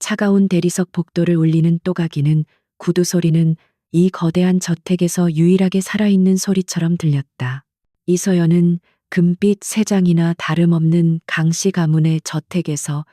차가운 대리석 복도를 울리는 또가기는 구두 소리는 이 거대한 저택에서 유일하게 살아있는 소리처럼 들렸다. 이서연은 금빛 새장이나 다름없는 강씨 가문의 저택에서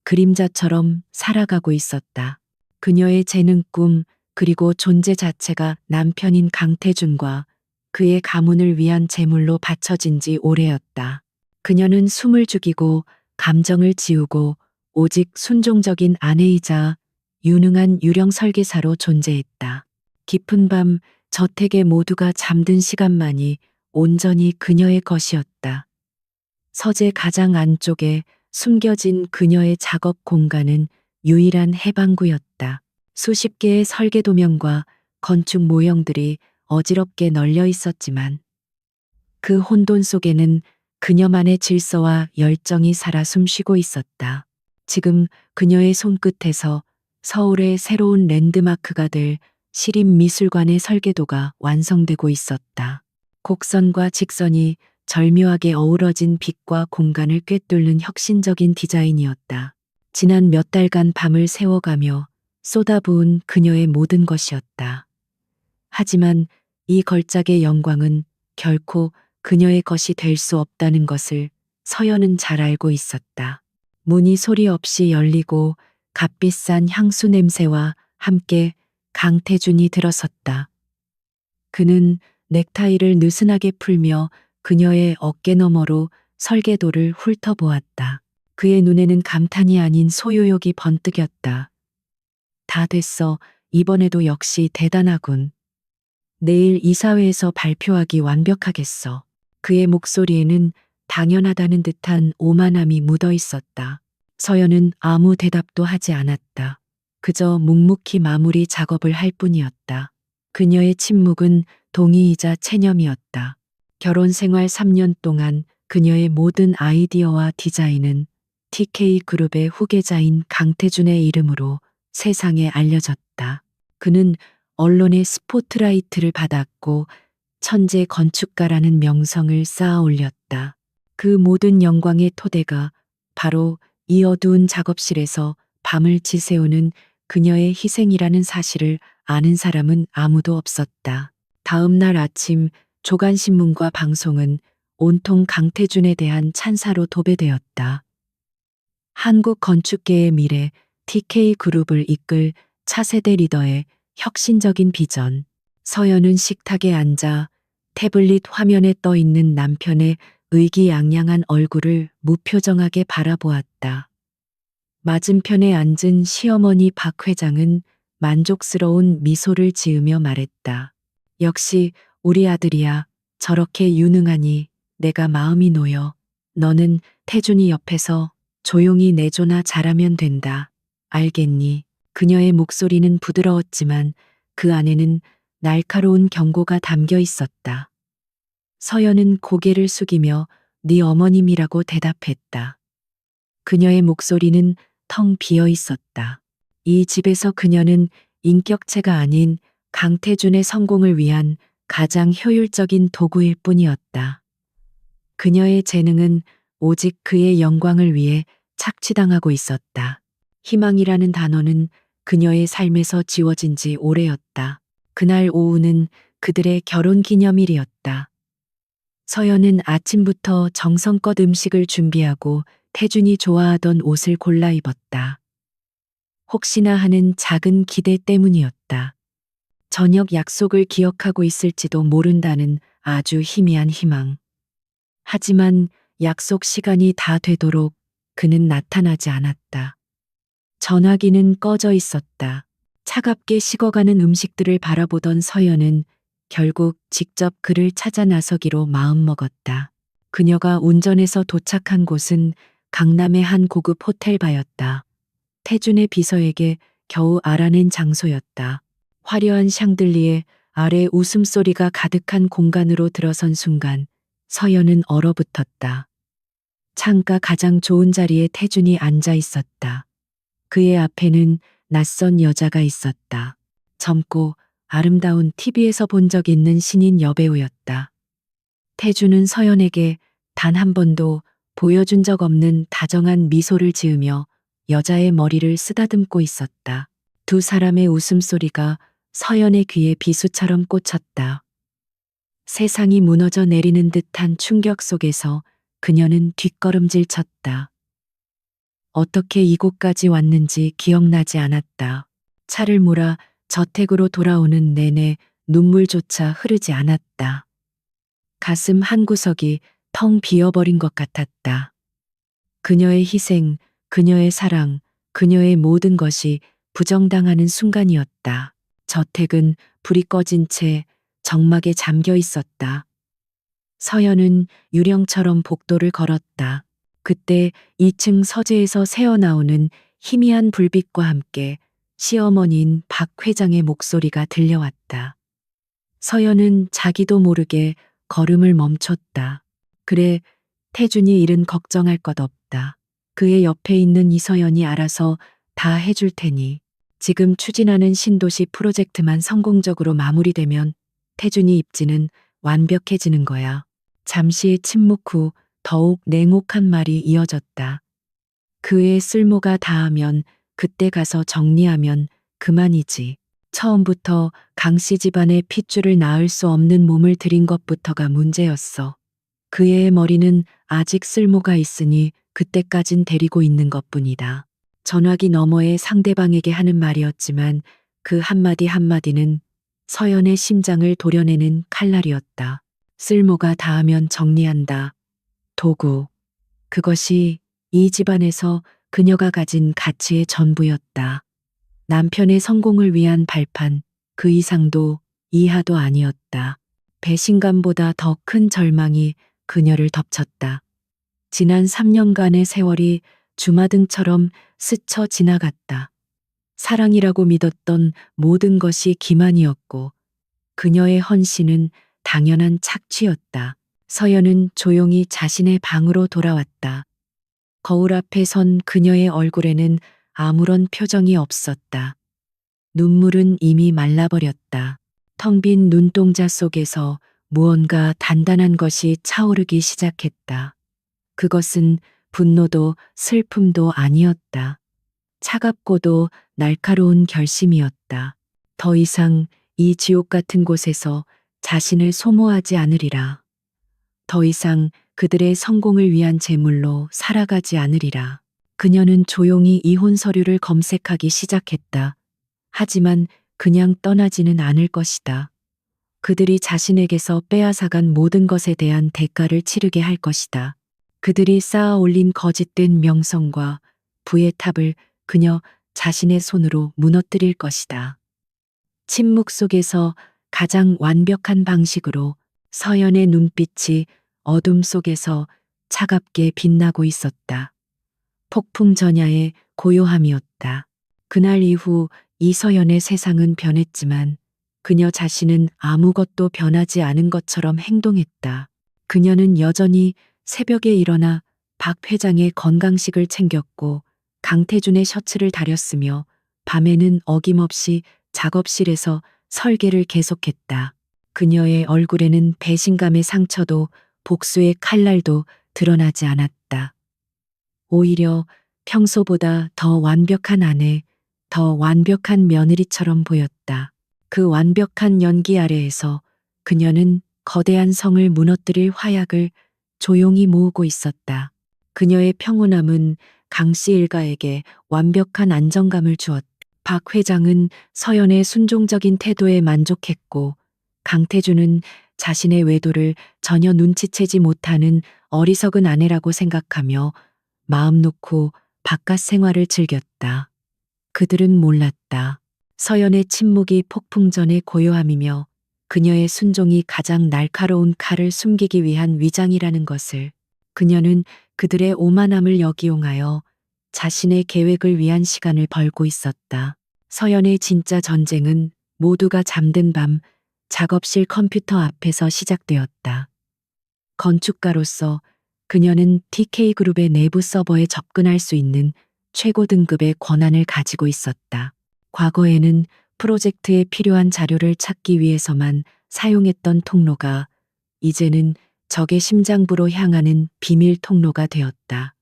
그림자처럼 살아가고 있었다. 그녀의 재능 꿈 그리고 존재 자체가 남편인 강태준과 그의 가문을 위한 제물로 바쳐진 지 오래였다. 그녀는 숨을 죽이고 감정을 지우고 오직 순종적인 아내이자 유능한 유령 설계사로 존재했다. 깊은 밤 저택의 모두가 잠든 시간만이 온전히 그녀의 것이었다. 서재 가장 안쪽에 숨겨진 그녀의 작업 공간은 유일한 해방구였다. 수십 개의 설계 도면과 건축 모형들이 어지럽게 널려 있었지만 그 혼돈 속에는 그녀만의 질서와 열정이 살아 숨쉬고 있었다. 지금 그녀의 손끝에서 서울의 새로운 랜드마크가 될 시립미술관의 설계도가 완성되고 있었다. 곡선과 직선이 절묘하게 어우러진 빛과 공간을 꿰뚫는 혁신적인 디자인이었다. 지난 몇 달간 밤을 새워가며 쏟아부은 그녀의 모든 것이었다. 하지만 이 걸작의 영광은 결코 그녀의 것이 될 수 없다는 것을 서연은 잘 알고 있었다. 문이 소리 없이 열리고 값비싼 향수 냄새와 함께 강태준이 들어섰다. 그는 넥타이를 느슨하게 풀며 그녀의 어깨 너머로 설계도를 훑어보았다. 그의 눈에는 감탄이 아닌 소유욕이 번뜩였다. 다 됐어. 이번에도 역시 대단하군. 내일 이사회에서 발표하기 완벽하겠어. 그의 목소리에는 당연하다는 듯한 오만함이 묻어 있었다. 서연은 아무 대답도 하지 않았다. 그저 묵묵히 마무리 작업을 할 뿐이었다. 그녀의 침묵은 동의이자 체념이었다. 결혼 생활 3년 동안 그녀의 모든 아이디어와 디자인은 TK그룹의 후계자인 강태준의 이름으로 세상에 알려졌다. 그는 언론의 스포트라이트를 받았고 천재 건축가라는 명성을 쌓아 올렸다. 그 모든 영광의 토대가 바로 이 어두운 작업실에서 밤을 지새우는 그녀의 희생이라는 사실을 아는 사람은 아무도 없었다. 다음 날 아침 조간신문과 방송은 온통 강태준에 대한 찬사로 도배되었다. 한국 건축계의 미래, TK그룹을 이끌 차세대 리더의 혁신적인 비전. 서연은 식탁에 앉아 태블릿 화면에 떠 있는 남편의 의기양양한 얼굴을 무표정하게 바라보았다. 맞은편에 앉은 시어머니 박 회장은 만족스러운 미소를 지으며 말했다. 역시 우리 아들이야. 저렇게 유능하니 내가 마음이 놓여. 너는 태준이 옆에서 조용히 내조나 잘하면 된다. 알겠니? 그녀의 목소리는 부드러웠지만 그 안에는 날카로운 경고가 담겨 있었다. 서연은 고개를 숙이며 네 어머님이라고 대답했다. 그녀의 목소리는 텅 비어 있었다. 이 집에서 그녀는 인격체가 아닌 강태준의 성공을 위한 가장 효율적인 도구일 뿐이었다. 그녀의 재능은 오직 그의 영광을 위해 착취당하고 있었다. 희망이라는 단어는 그녀의 삶에서 지워진 지 오래였다. 그날 오후는 그들의 결혼 기념일이었다. 서연은 아침부터 정성껏 음식을 준비하고 태준이 좋아하던 옷을 골라 입었다. 혹시나 하는 작은 기대 때문이었다. 저녁 약속을 기억하고 있을지도 모른다는 아주 희미한 희망. 하지만 약속 시간이 다 되도록 그는 나타나지 않았다. 전화기는 꺼져 있었다. 차갑게 식어가는 음식들을 바라보던 서연은 결국 직접 그를 찾아 나서기로 마음먹었다. 그녀가 운전해서 도착한 곳은 강남의 한 고급 호텔바였다. 태준의 비서에게 겨우 알아낸 장소였다. 화려한 샹들리에 아래 웃음소리가 가득한 공간으로 들어선 순간 서연은 얼어붙었다. 창가 가장 좋은 자리에 태준이 앉아 있었다. 그의 앞에는 낯선 여자가 있었다. 젊고 아름다운 TV에서 본 적 있는 신인 여배우였다. 태준은 서연에게 단 한 번도 보여준 적 없는 다정한 미소를 지으며 여자의 머리를 쓰다듬고 있었다. 두 사람의 웃음소리가 서연의 귀에 비수처럼 꽂혔다. 세상이 무너져 내리는 듯한 충격 속에서 그녀는 뒷걸음질 쳤다. 어떻게 이곳까지 왔는지 기억나지 않았다. 차를 몰아 저택으로 돌아오는 내내 눈물조차 흐르지 않았다. 가슴 한구석이 텅 비어버린 것 같았다. 그녀의 희생, 그녀의 사랑, 그녀의 모든 것이 부정당하는 순간이었다. 저택은 불이 꺼진 채 적막에 잠겨 있었다. 서연은 유령처럼 복도를 걸었다. 그때 2층 서재에서 새어나오는 희미한 불빛과 함께 시어머니인 박 회장의 목소리가 들려왔다. 서연은 자기도 모르게 걸음을 멈췄다. 그래, 태준이 일은 걱정할 것 없다. 그의 옆에 있는 이서연이 알아서 다 해줄 테니. 지금 추진하는 신도시 프로젝트만 성공적으로 마무리되면 태준이 입지는 완벽해지는 거야. 잠시의 침묵 후 더욱 냉혹한 말이 이어졌다. 그의 쓸모가 다하면 그때 가서 정리하면 그만이지. 처음부터 강씨 집안의 핏줄을 낳을 수 없는 몸을 들인 것부터가 문제였어. 그의 머리는 아직 쓸모가 있으니 그때까진 데리고 있는 것뿐이다. 전화기 너머의 상대방에게 하는 말이었지만 그 한마디 한마디는 서연의 심장을 도려내는 칼날이었다. 쓸모가 닿으면 정리한다. 도구. 그것이 이 집안에서 그녀가 가진 가치의 전부였다. 남편의 성공을 위한 발판, 그 이상도 이하도 아니었다. 배신감보다 더 큰 절망이 그녀를 덮쳤다. 지난 3년간의 세월이 주마등처럼 스쳐 지나갔다. 사랑이라고 믿었던 모든 것이 기만이었고 그녀의 헌신은 당연한 착취였다. 서연은 조용히 자신의 방으로 돌아왔다. 거울 앞에 선 그녀의 얼굴에는 아무런 표정이 없었다. 눈물은 이미 말라버렸다. 텅 빈 눈동자 속에서 무언가 단단한 것이 차오르기 시작했다. 그것은 분노도 슬픔도 아니었다. 차갑고도 날카로운 결심이었다. 더 이상 이 지옥 같은 곳에서 자신을 소모하지 않으리라. 더 이상 그들의 성공을 위한 제물로 살아가지 않으리라. 그녀는 조용히 이혼 서류를 검색하기 시작했다. 하지만 그냥 떠나지는 않을 것이다. 그들이 자신에게서 빼앗아간 모든 것에 대한 대가를 치르게 할 것이다. 그들이 쌓아 올린 거짓된 명성과 부의 탑을 그녀 자신의 손으로 무너뜨릴 것이다. 침묵 속에서 가장 완벽한 방식으로 서연의 눈빛이 어둠 속에서 차갑게 빛나고 있었다. 폭풍 전야의 고요함이었다. 그날 이후 이서연의 세상은 변했지만 그녀 자신은 아무것도 변하지 않은 것처럼 행동했다. 그녀는 여전히 새벽에 일어나 박 회장의 건강식을 챙겼고 강태준의 셔츠를 다렸으며 밤에는 어김없이 작업실에서 설계를 계속했다. 그녀의 얼굴에는 배신감의 상처도 복수의 칼날도 드러나지 않았다. 오히려 평소보다 더 완벽한 아내, 더 완벽한 며느리처럼 보였다. 그 완벽한 연기 아래에서 그녀는 거대한 성을 무너뜨릴 화약을 조용히 모으고 있었다. 그녀의 평온함은 강씨 일가에게 완벽한 안정감을 주었다. 박 회장은 서연의 순종적인 태도에 만족했고 강태준은 자신의 외도를 전혀 눈치채지 못하는 어리석은 아내라고 생각하며 마음 놓고 바깥 생활을 즐겼다. 그들은 몰랐다. 서연의 침묵이 폭풍전의 고요함이며 그녀의 순종이 가장 날카로운 칼을 숨기기 위한 위장이라는 것을. 그녀는 그들의 오만함을 역이용하여 자신의 계획을 위한 시간을 벌고 있었다. 서연의 진짜 전쟁은 모두가 잠든 밤 작업실 컴퓨터 앞에서 시작되었다. 건축가로서 그녀는 TK그룹의 내부 서버에 접근할 수 있는 최고 등급의 권한을 가지고 있었다. 과거에는 프로젝트에 필요한 자료를 찾기 위해서만 사용했던 통로가 이제는 적의 심장부로 향하는 비밀 통로가 되었다.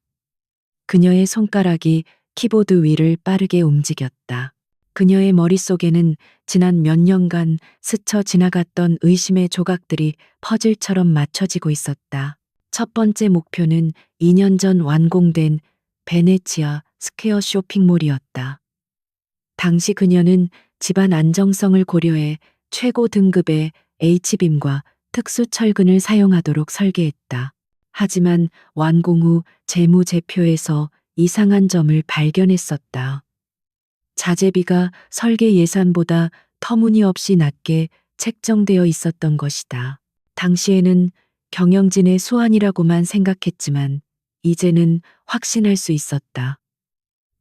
그녀의 손가락이 키보드 위를 빠르게 움직였다. 그녀의 머릿속에는 지난 몇 년간 스쳐 지나갔던 의심의 조각들이 퍼즐처럼 맞춰지고 있었다. 첫 번째 목표는 2년 전 완공된 베네치아 스퀘어 쇼핑몰이었다. 당시 그녀는 집안 안정성을 고려해 최고 등급의 H빔과 특수 철근을 사용하도록 설계했다. 하지만 완공 후 재무제표에서 이상한 점을 발견했었다. 자재비가 설계 예산보다 터무니없이 낮게 책정되어 있었던 것이다. 당시에는 경영진의 수완이라고만 생각했지만 이제는 확신할 수 있었다.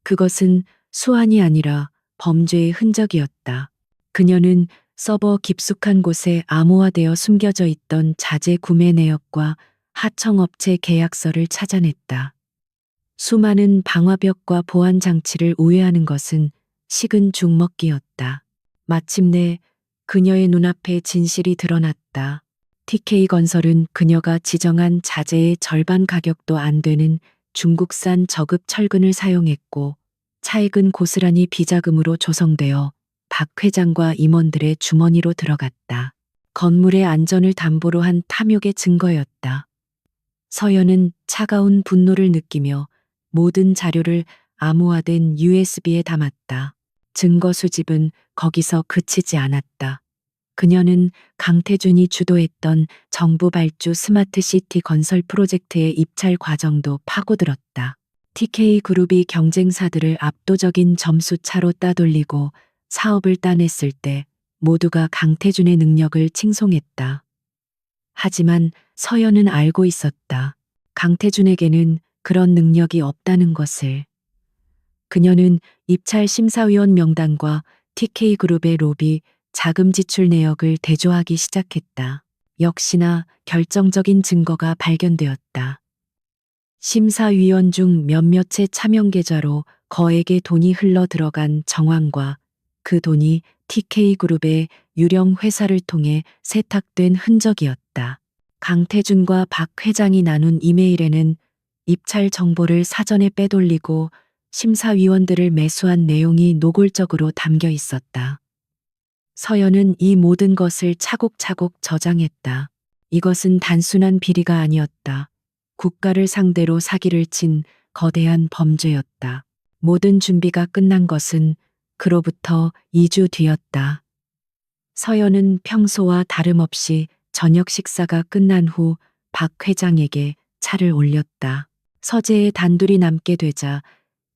그것은 수완이 아니라 범죄의 흔적이었다. 그녀는 서버 깊숙한 곳에 암호화되어 숨겨져 있던 자재 구매 내역과 하청업체 계약서를 찾아냈다. 수많은 방화벽과 보안 장치를 우회하는 것은 식은 죽 먹기였다. 마침내 그녀의 눈앞에 진실이 드러났다. TK건설은 그녀가 지정한 자재의 절반 가격도 안 되는 중국산 저급 철근을 사용했고 차액은 고스란히 비자금으로 조성되어 박 회장과 임원들의 주머니로 들어갔다. 건물의 안전을 담보로 한 탐욕의 증거였다. 서연은 차가운 분노를 느끼며 모든 자료를 암호화된 USB에 담았다. 증거 수집은 거기서 그치지 않았다. 그녀는 강태준이 주도했던 정부 발주 스마트시티 건설 프로젝트의 입찰 과정도 파고들었다. TK그룹이 경쟁사들을 압도적인 점수 차로 따돌리고 사업을 따냈을 때 모두가 강태준의 능력을 칭송했다. 하지만 서연은 알고 있었다. 강태준에게는 그런 능력이 없다는 것을. 그녀는 입찰 심사위원 명단과 TK그룹의 로비, 자금 지출 내역을 대조하기 시작했다. 역시나 결정적인 증거가 발견되었다. 심사위원 중 몇몇의 차명 계좌로 거액의 돈이 흘러 들어간 정황과 그 돈이 TK그룹의 유령 회사를 통해 세탁된 흔적이었다. 강태준과 박 회장이 나눈 이메일에는 입찰 정보를 사전에 빼돌리고 심사위원들을 매수한 내용이 노골적으로 담겨 있었다. 서연은 이 모든 것을 차곡차곡 저장했다. 이것은 단순한 비리가 아니었다. 국가를 상대로 사기를 친 거대한 범죄였다. 모든 준비가 끝난 것은 그로부터 2주 뒤였다. 서연은 평소와 다름없이 저녁 식사가 끝난 후 박 회장에게 차를 올렸다. 서재에 단둘이 남게 되자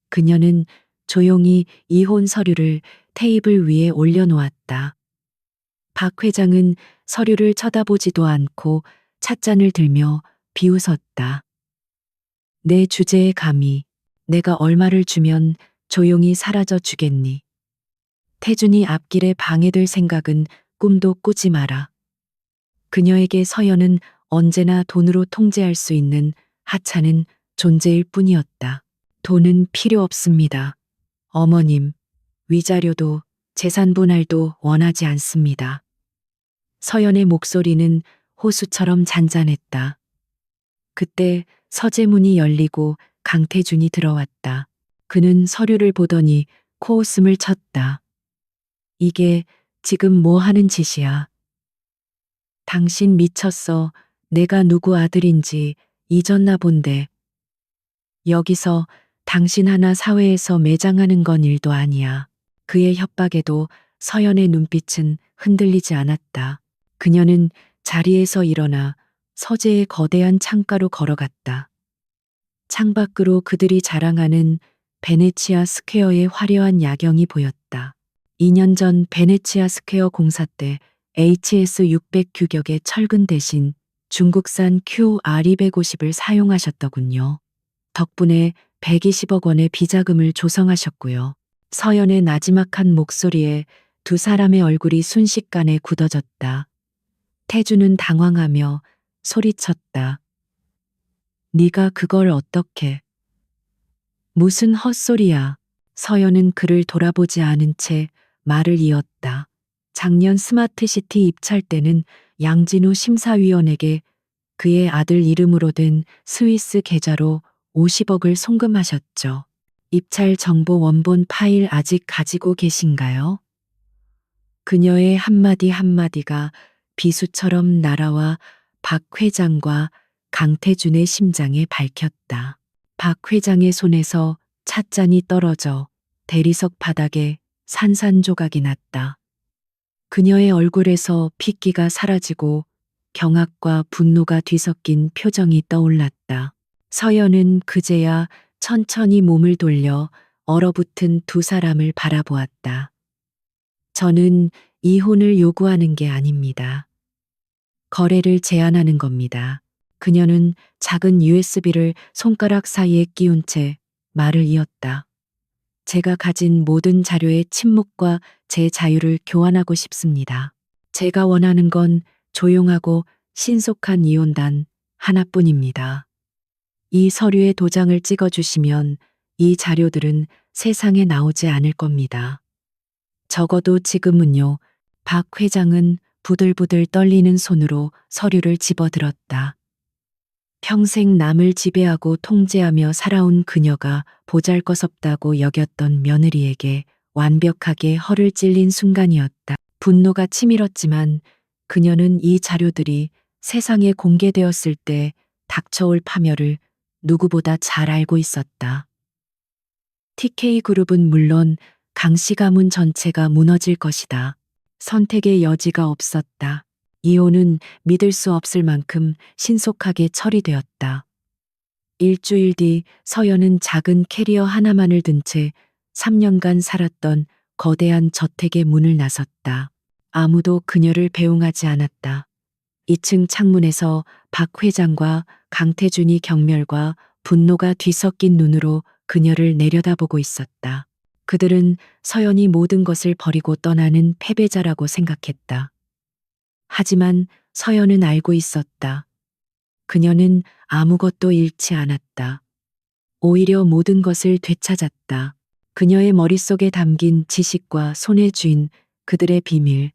그녀는 조용히 이혼 서류를 테이블 위에 올려놓았다. 박 회장은 서류를 쳐다보지도 않고 찻잔을 들며 비웃었다. 내 주제에 감히 내가 얼마를 주면 조용히 사라져 주겠니? 태준이 앞길에 방해될 생각은 꿈도 꾸지 마라. 그녀에게 서연은 언제나 돈으로 통제할 수 있는 하찮은 존재일 뿐이었다. 돈은 필요 없습니다. 어머님, 위자료도 재산 분할도 원하지 않습니다. 서연의 목소리는 호수처럼 잔잔했다. 그때 서재문이 열리고 강태준이 들어왔다. 그는 서류를 보더니 코웃음을 쳤다. 이게 지금 뭐 하는 짓이야? 당신 미쳤어. 내가 누구 아들인지 잊었나 본데. 여기서 당신 하나 사회에서 매장하는 건 일도 아니야. 그의 협박에도 서연의 눈빛은 흔들리지 않았다. 그녀는 자리에서 일어나 서재의 거대한 창가로 걸어갔다. 창밖으로 그들이 자랑하는 베네치아 스퀘어의 화려한 야경이 보였다. 2년 전 베네치아 스퀘어 공사 때 HS600 규격의 철근 대신 중국산 QR250을 사용하셨더군요. 덕분에 120억 원의 비자금을 조성하셨고요. 서연의 나지막한 목소리에 두 사람의 얼굴이 순식간에 굳어졌다. 태주는 당황하며 소리쳤다. 네가 그걸 어떻게? 무슨 헛소리야. 서연은 그를 돌아보지 않은 채 말을 이었다. 작년 스마트시티 입찰 때는 양진우 심사위원에게 그의 아들 이름으로 된 스위스 계좌로 50억을 송금하셨죠. 입찰 정보 원본 파일 아직 가지고 계신가요? 그녀의 한마디 한마디가 비수처럼 날아와 박 회장과 강태준의 심장에 밝혔다. 박 회장의 손에서 찻잔이 떨어져 대리석 바닥에 산산조각이 났다. 그녀의 얼굴에서 핏기가 사라지고 경악과 분노가 뒤섞인 표정이 떠올랐다. 서연은 그제야 천천히 몸을 돌려 얼어붙은 두 사람을 바라보았다. 저는 이혼을 요구하는 게 아닙니다. 거래를 제안하는 겁니다. 그녀는 작은 USB를 손가락 사이에 끼운 채 말을 이었다. 제가 가진 모든 자료의 침묵과 제 자유를 교환하고 싶습니다. 제가 원하는 건 조용하고 신속한 이혼단 하나뿐입니다. 이 서류에 도장을 찍어주시면 이 자료들은 세상에 나오지 않을 겁니다. 적어도 지금은요. 박 회장은 부들부들 떨리는 손으로 서류를 집어들었다. 평생 남을 지배하고 통제하며 살아온 그녀가 보잘것없다고 여겼던 며느리에게 완벽하게 허를 찔린 순간이었다. 분노가 치밀었지만 그녀는 이 자료들이 세상에 공개되었을 때 닥쳐올 파멸을 누구보다 잘 알고 있었다. TK그룹은 물론 강씨 가문 전체가 무너질 것이다. 선택의 여지가 없었다. 이혼은 믿을 수 없을 만큼 신속하게 처리되었다. 일주일 뒤 서연은 작은 캐리어 하나만을 든 채 3년간 살았던 거대한 저택의 문을 나섰다. 아무도 그녀를 배웅하지 않았다. 2층 창문에서 박 회장과 강태준이 경멸과 분노가 뒤섞인 눈으로 그녀를 내려다보고 있었다. 그들은 서연이 모든 것을 버리고 떠나는 패배자라고 생각했다. 하지만 서연은 알고 있었다. 그녀는 아무것도 잃지 않았다. 오히려 모든 것을 되찾았다. 그녀의 머릿속에 담긴 지식과 손에 쥔 그들의 비밀.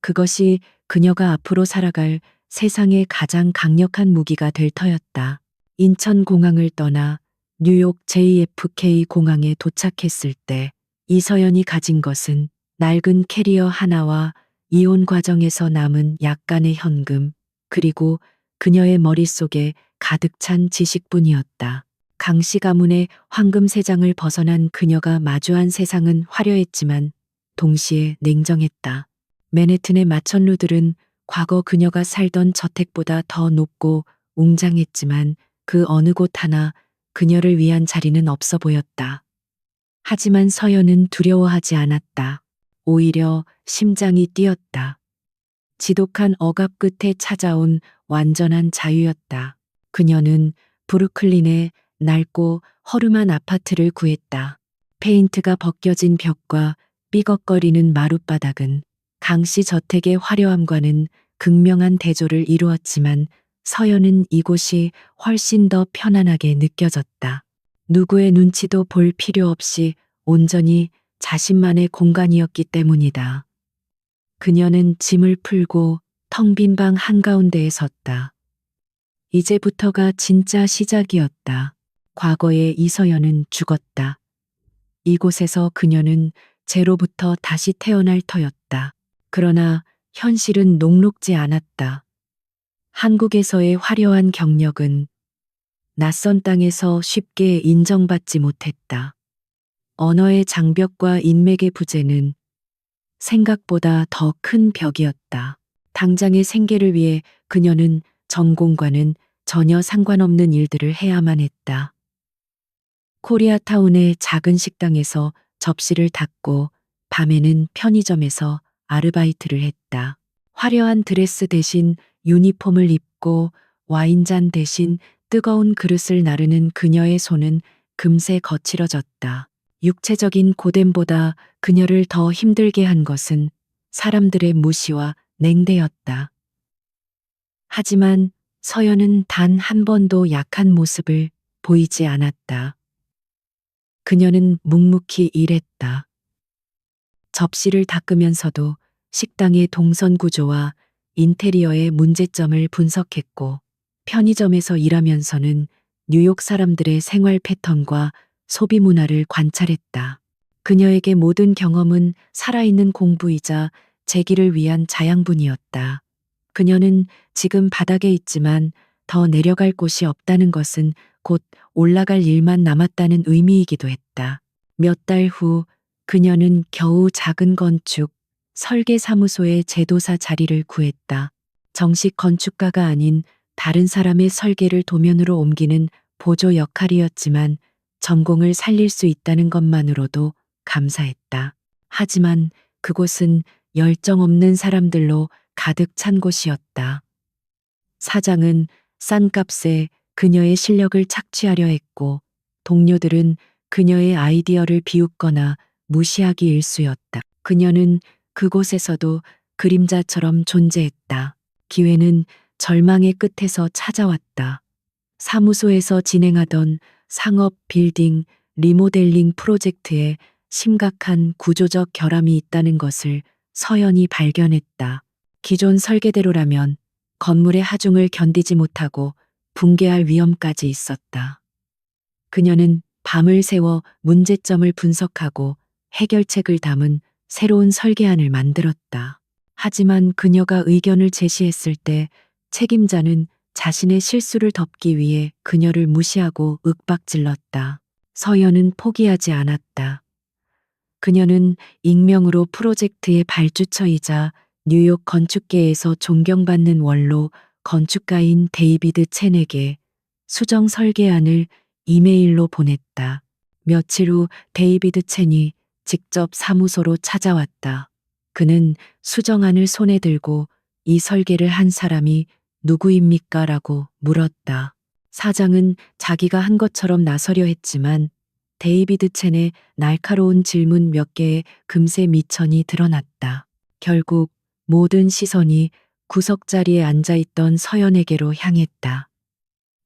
그것이 그녀가 앞으로 살아갈 세상의 가장 강력한 무기가 될 터였다. 인천공항을 떠나 뉴욕 JFK 공항에 도착했을 때 이서연이 가진 것은 낡은 캐리어 하나와 이혼 과정에서 남은 약간의 현금, 그리고 그녀의 머릿속에 가득 찬 지식뿐이었다. 강씨 가문의 황금 세장을 벗어난 그녀가 마주한 세상은 화려했지만 동시에 냉정했다. 맨해튼의 마천루들은 과거 그녀가 살던 저택보다 더 높고 웅장했지만 그 어느 곳 하나 그녀를 위한 자리는 없어 보였다. 하지만 서연은 두려워하지 않았다. 오히려 심장이 뛰었다. 지독한 억압 끝에 찾아온 완전한 자유였다. 그녀는 브루클린의 낡고 허름한 아파트를 구했다. 페인트가 벗겨진 벽과 삐걱거리는 마룻바닥은 강씨 저택의 화려함과는 극명한 대조를 이루었지만 서연은 이곳이 훨씬 더 편안하게 느껴졌다. 누구의 눈치도 볼 필요 없이 온전히 자신만의 공간이었기 때문이다. 그녀는 짐을 풀고 텅 빈 방 한가운데에 섰다. 이제부터가 진짜 시작이었다. 과거의 이서연은 죽었다. 이곳에서 그녀는 제로부터 다시 태어날 터였다. 그러나 현실은 녹록지 않았다. 한국에서의 화려한 경력은 낯선 땅에서 쉽게 인정받지 못했다. 언어의 장벽과 인맥의 부재는 생각보다 더 큰 벽이었다. 당장의 생계를 위해 그녀는 전공과는 전혀 상관없는 일들을 해야만 했다. 코리아타운의 작은 식당에서 접시를 닦고 밤에는 편의점에서 아르바이트를 했다. 화려한 드레스 대신 유니폼을 입고 와인잔 대신 뜨거운 그릇을 나르는 그녀의 손은 금세 거칠어졌다. 육체적인 고됨보다 그녀를 더 힘들게 한 것은 사람들의 무시와 냉대였다. 하지만 서연은 단 한 번도 약한 모습을 보이지 않았다. 그녀는 묵묵히 일했다. 접시를 닦으면서도 식당의 동선 구조와 인테리어의 문제점을 분석했고, 편의점에서 일하면서는 뉴욕 사람들의 생활 패턴과 소비 문화를 관찰했다. 그녀에게 모든 경험은 살아있는 공부이자 재기를 위한 자양분이었다. 그녀는 지금 바닥에 있지만 더 내려갈 곳이 없다는 것은 곧 올라갈 일만 남았다는 의미이기도 했다. 몇 달 후 그녀는 겨우 작은 건축, 설계 사무소의 제도사 자리를 구했다. 정식 건축가가 아닌 다른 사람의 설계를 도면으로 옮기는 보조 역할이었지만 전공을 살릴 수 있다는 것만으로도 감사했다. 하지만 그곳은 열정 없는 사람들로 가득 찬 곳이었다. 사장은 싼 값에 그녀의 실력을 착취하려 했고, 동료들은 그녀의 아이디어를 비웃거나 무시하기 일쑤였다. 그녀는 그곳에서도 그림자처럼 존재했다. 기회는 절망의 끝에서 찾아왔다. 사무소에서 진행하던 상업 빌딩 리모델링 프로젝트에 심각한 구조적 결함이 있다는 것을 서연이 발견했다. 기존 설계대로라면 건물의 하중을 견디지 못하고 붕괴할 위험까지 있었다. 그녀는 밤을 새워 문제점을 분석하고 해결책을 담은 새로운 설계안을 만들었다. 하지만 그녀가 의견을 제시했을 때 책임자는 자신의 실수를 덮기 위해 그녀를 무시하고 윽박질렀다. 서연은 포기하지 않았다. 그녀는 익명으로 프로젝트의 발주처이자 뉴욕 건축계에서 존경받는 원로 건축가인 데이비드 첸에게 수정 설계안을 이메일로 보냈다. 며칠 후 데이비드 첸이 직접 사무소로 찾아왔다. 그는 수정안을 손에 들고 이 설계를 한 사람이 누구입니까? 라고 물었다. 사장은 자기가 한 것처럼 나서려 했지만 데이비드 첸의 날카로운 질문 몇 개에 금세 미천이 드러났다. 결국 모든 시선이 구석자리에 앉아있던 서연에게로 향했다.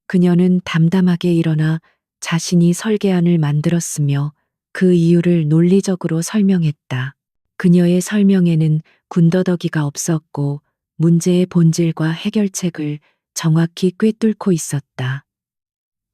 그녀는 담담하게 일어나 자신이 설계안을 만들었으며 그 이유를 논리적으로 설명했다. 그녀의 설명에는 군더더기가 없었고 문제의 본질과 해결책을 정확히 꿰뚫고 있었다.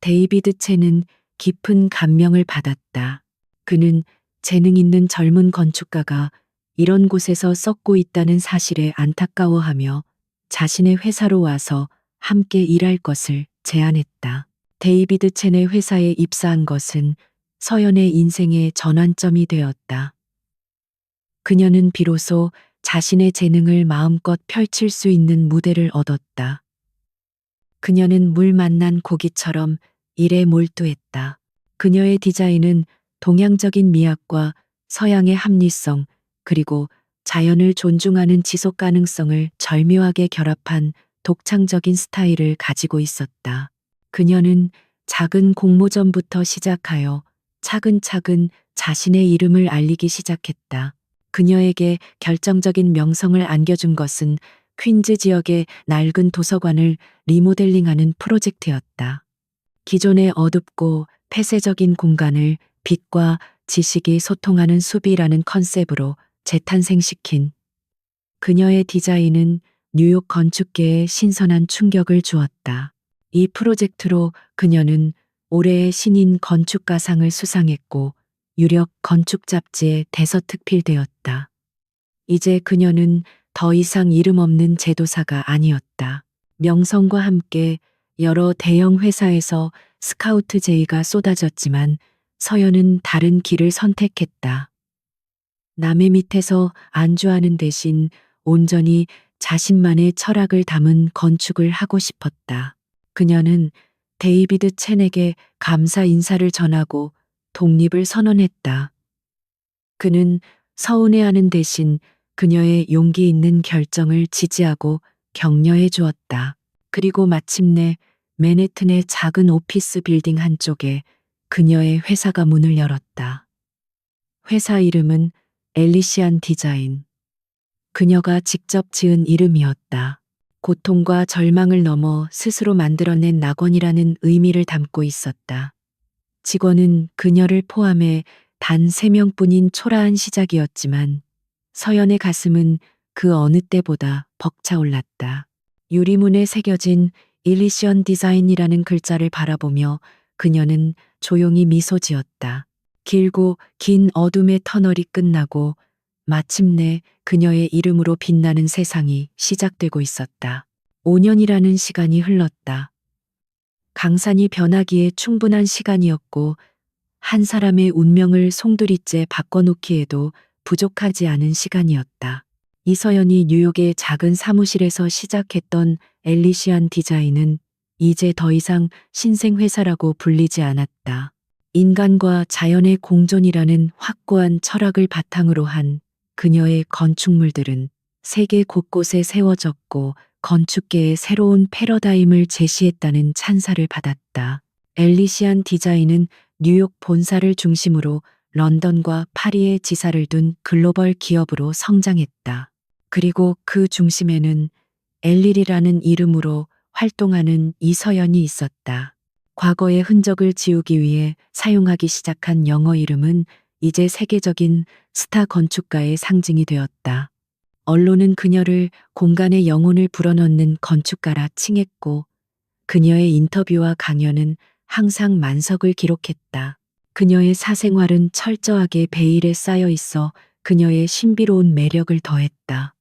데이비드 첸은 깊은 감명을 받았다. 그는 재능 있는 젊은 건축가가 이런 곳에서 썩고 있다는 사실에 안타까워하며 자신의 회사로 와서 함께 일할 것을 제안했다. 데이비드 첸의 회사에 입사한 것은 서연의 인생의 전환점이 되었다. 그녀는 비로소 자신의 재능을 마음껏 펼칠 수 있는 무대를 얻었다. 그녀는 물 만난 고기처럼 일에 몰두했다. 그녀의 디자인은 동양적인 미학과 서양의 합리성, 그리고 자연을 존중하는 지속 가능성을 절묘하게 결합한 독창적인 스타일을 가지고 있었다. 그녀는 작은 공모전부터 시작하여 차근차근 자신의 이름을 알리기 시작했다. 그녀에게 결정적인 명성을 안겨준 것은 퀸즈 지역의 낡은 도서관을 리모델링하는 프로젝트였다. 기존의 어둡고 폐쇄적인 공간을 빛과 지식이 소통하는 숲이라는 컨셉으로 재탄생시킨 그녀의 디자인은 뉴욕 건축계에 신선한 충격을 주었다. 이 프로젝트로 그녀는 올해의 신인 건축가상을 수상했고 유력 건축 잡지에 대서특필되었다. 이제 그녀는 더 이상 이름 없는 제도사가 아니었다. 명성과 함께 여러 대형 회사에서 스카우트 제의가 쏟아졌지만 서연은 다른 길을 선택했다. 남의 밑에서 안주하는 대신 온전히 자신만의 철학을 담은 건축을 하고 싶었다. 그녀는 데이비드 첸에게 감사 인사를 전하고 독립을 선언했다. 그는 서운해하는 대신 그녀의 용기 있는 결정을 지지하고 격려해 주었다. 그리고 마침내 맨해튼의 작은 오피스 빌딩 한쪽에 그녀의 회사가 문을 열었다. 회사 이름은 엘리시안 디자인. 그녀가 직접 지은 이름이었다. 고통과 절망을 넘어 스스로 만들어낸 낙원이라는 의미를 담고 있었다. 직원은 그녀를 포함해 단 3명뿐인 초라한 시작이었지만 서연의 가슴은 그 어느 때보다 벅차올랐다. 유리문에 새겨진 일리션 디자인이라는 글자를 바라보며 그녀는 조용히 미소 지었다. 길고 긴 어둠의 터널이 끝나고 마침내 그녀의 이름으로 빛나는 세상이 시작되고 있었다. 5년이라는 시간이 흘렀다. 강산이 변하기에 충분한 시간이었고 한 사람의 운명을 송두리째 바꿔놓기에도 부족하지 않은 시간이었다. 이서연이 뉴욕의 작은 사무실에서 시작했던 엘리시안 디자인은 이제 더 이상 신생회사라고 불리지 않았다. 인간과 자연의 공존이라는 확고한 철학을 바탕으로 한 그녀의 건축물들은 세계 곳곳에 세워졌고 건축계의 새로운 패러다임을 제시했다는 찬사를 받았다. 엘리시안 디자인은 뉴욕 본사를 중심으로 런던과 파리에 지사를 둔 글로벌 기업으로 성장했다. 그리고 그 중심에는 엘릴이라는 이름으로 활동하는 이서연이 있었다. 과거의 흔적을 지우기 위해 사용하기 시작한 영어 이름은 이제 세계적인 스타 건축가의 상징이 되었다. 언론은 그녀를 공간의 영혼을 불어넣는 건축가라 칭했고 그녀의 인터뷰와 강연은 항상 만석을 기록했다. 그녀의 사생활은 철저하게 베일에 쌓여 있어 그녀의 신비로운 매력을 더했다.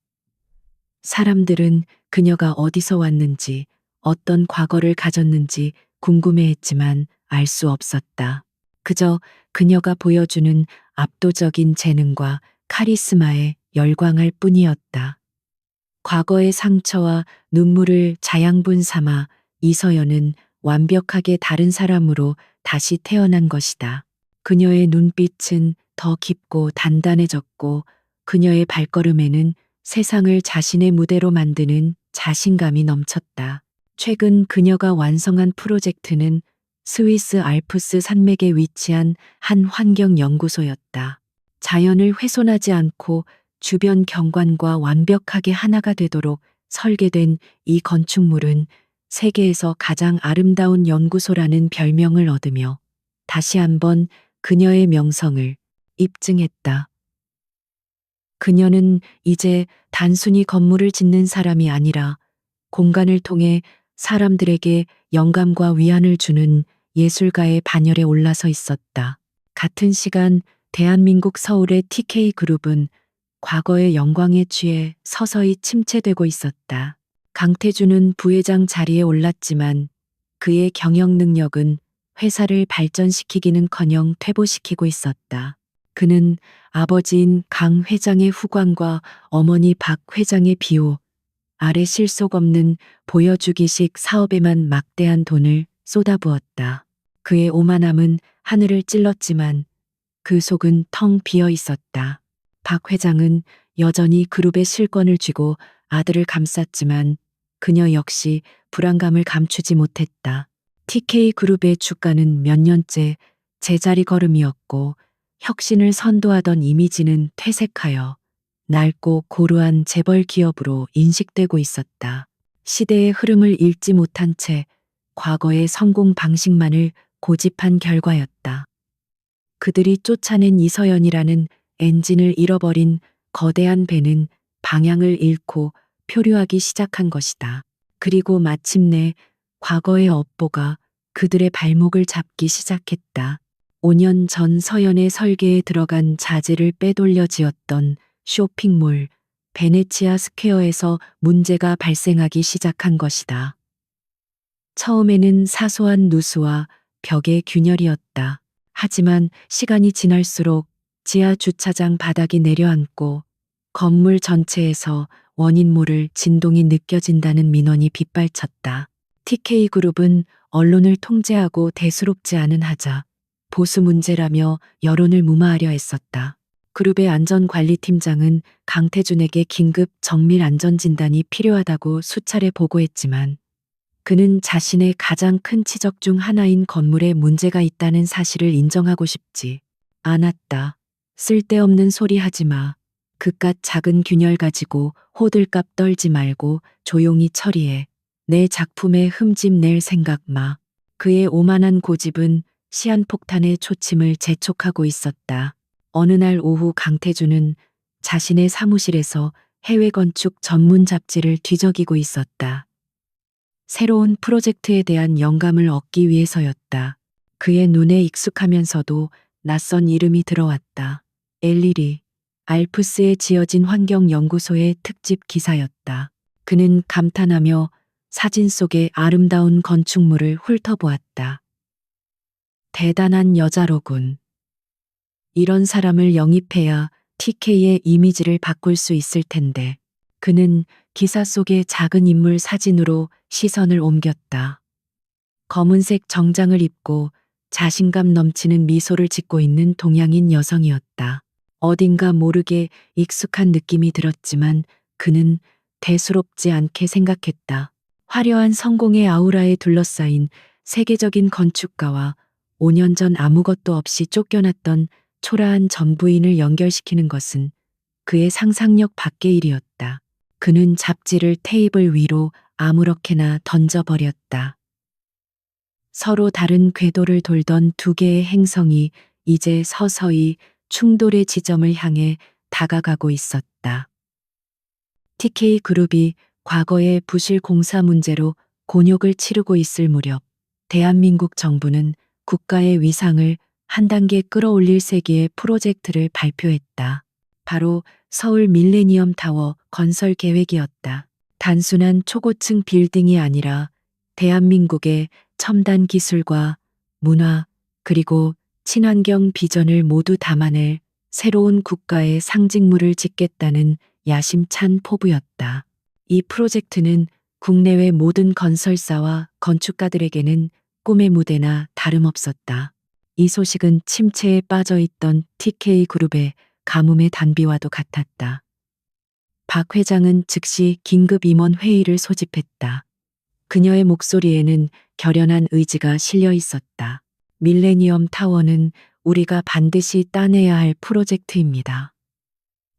사람들은 그녀가 어디서 왔는지, 어떤 과거를 가졌는지 궁금해했지만 알 수 없었다. 그저 그녀가 보여주는 압도적인 재능과 카리스마에 열광할 뿐이었다. 과거의 상처와 눈물을 자양분 삼아 이서연은 완벽하게 다른 사람으로 다시 태어난 것이다. 그녀의 눈빛은 더 깊고 단단해졌고 그녀의 발걸음에는 세상을 자신의 무대로 만드는 자신감이 넘쳤다. 최근 그녀가 완성한 프로젝트는 스위스 알프스 산맥에 위치한 한 환경연구소였다. 자연을 훼손하지 않고 주변 경관과 완벽하게 하나가 되도록 설계된 이 건축물은 세계에서 가장 아름다운 연구소라는 별명을 얻으며 다시 한번 그녀의 명성을 입증했다. 그녀는 이제 단순히 건물을 짓는 사람이 아니라 공간을 통해 사람들에게 영감과 위안을 주는 예술가의 반열에 올라서 있었다. 같은 시간 대한민국 서울의 TK그룹은 과거의 영광에 취해 서서히 침체되고 있었다. 강태준은 부회장 자리에 올랐지만 그의 경영 능력은 회사를 발전시키기는커녕 퇴보시키고 있었다. 그는 아버지인 강 회장의 후광과 어머니 박 회장의 비호 아래 실속 없는 보여주기식 사업에만 막대한 돈을 쏟아부었다. 그의 오만함은 하늘을 찔렀지만 그 속은 텅 비어 있었다. 박 회장은 여전히 그룹의 실권을 쥐고 아들을 감쌌지만 그녀 역시 불안감을 감추지 못했다. TK그룹의 주가는 몇 년째 제자리 걸음이었고 혁신을 선도하던 이미지는 퇴색하여 낡고 고루한 재벌 기업으로 인식되고 있었다. 시대의 흐름을 읽지 못한 채 과거의 성공 방식만을 고집한 결과였다. 그들이 쫓아낸 이서연이라는 엔진을 잃어버린 거대한 배는 방향을 잃고 표류하기 시작한 것이다. 그리고 마침내 과거의 업보가 그들의 발목을 잡기 시작했다. 5년 전 서연의 설계에 들어간 자재를 빼돌려 지었던 쇼핑몰 베네치아 스퀘어에서 문제가 발생하기 시작한 것이다. 처음에는 사소한 누수와 벽의 균열이었다. 하지만 시간이 지날수록 지하 주차장 바닥이 내려앉고 건물 전체에서 원인 모를 진동이 느껴진다는 민원이 빗발쳤다. TK그룹은 언론을 통제하고 대수롭지 않은 하자 보수 문제라며 여론을 무마하려 했었다. 그룹의 안전관리팀장은 강태준에게 긴급 정밀 안전진단이 필요하다고 수차례 보고했지만 그는 자신의 가장 큰 치적 중 하나인 건물에 문제가 있다는 사실을 인정하고 싶지 않았다. 쓸데없는 소리 하지 마. 그깟 작은 균열 가지고 호들갑 떨지 말고 조용히 처리해. 내 작품에 흠집 낼 생각 마. 그의 오만한 고집은 시한폭탄의 초침을 재촉하고 있었다. 어느 날 오후 강태준은 자신의 사무실에서 해외 건축 전문 잡지를 뒤적이고 있었다. 새로운 프로젝트에 대한 영감을 얻기 위해서였다. 그의 눈에 익숙하면서도 낯선 이름이 들어왔다. 엘리리, 알프스에 지어진 환경연구소의 특집 기사였다. 그는 감탄하며 사진 속의 아름다운 건축물을 훑어보았다. 대단한 여자로군. 이런 사람을 영입해야 TK의 이미지를 바꿀 수 있을 텐데. 그는 기사 속의 작은 인물 사진으로 시선을 옮겼다. 검은색 정장을 입고 자신감 넘치는 미소를 짓고 있는 동양인 여성이었다. 어딘가 모르게 익숙한 느낌이 들었지만 그는 대수롭지 않게 생각했다. 화려한 성공의 아우라에 둘러싸인 세계적인 건축가와 5년 전 아무것도 없이 쫓겨났던 초라한 전부인을 연결시키는 것은 그의 상상력 밖의 일이었다. 그는 잡지를 테이블 위로 아무렇게나 던져버렸다. 서로 다른 궤도를 돌던 두 개의 행성이 이제 서서히 충돌의 지점을 향해 다가가고 있었다. TK그룹이 과거의 부실 공사 문제로 곤욕을 치르고 있을 무렵 대한민국 정부는 국가의 위상을 한 단계 끌어올릴 세기의 프로젝트를 발표했다. 바로 서울 밀레니엄 타워 건설 계획이었다. 단순한 초고층 빌딩이 아니라 대한민국의 첨단 기술과 문화 그리고 친환경 비전을 모두 담아낼 새로운 국가의 상징물을 짓겠다는 야심찬 포부였다. 이 프로젝트는 국내외 모든 건설사와 건축가들에게는 꿈의 무대나 다름없었다. 이 소식은 침체에 빠져 있던 TK그룹의 가뭄의 단비와도 같았다. 박 회장은 즉시 긴급 임원 회의를 소집했다. 그녀의 목소리에는 결연한 의지가 실려 있었다. 밀레니엄 타워는 우리가 반드시 따내야 할 프로젝트입니다.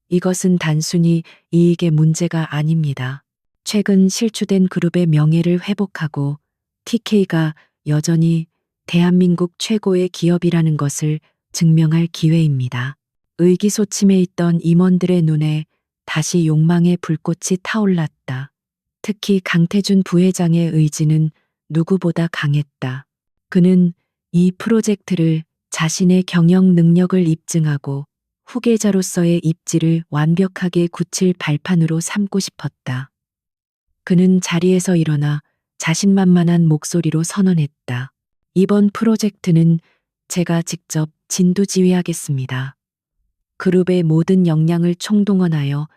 이것은 단순히 이익의 문제가 아닙니다. 최근 실추된 그룹의 명예를 회복하고 TK가 여전히 대한민국 최고의 기업이라는 것을 증명할 기회입니다. 의기소침해 있던 임원들의 눈에 다시 욕망의 불꽃이 타올랐다. 특히 강태준 부회장의 의지는 누구보다 강했다. 그는 이 프로젝트를 자신의 경영 능력을 입증하고 후계자로서의 입지를 완벽하게 굳힐 발판으로 삼고 싶었다. 그는 자리에서 일어나 자신만만한 목소리로 선언했다. 이번 프로젝트는 제가 직접 진두지휘하겠습니다. 그룹의 모든 역량을 총동원하여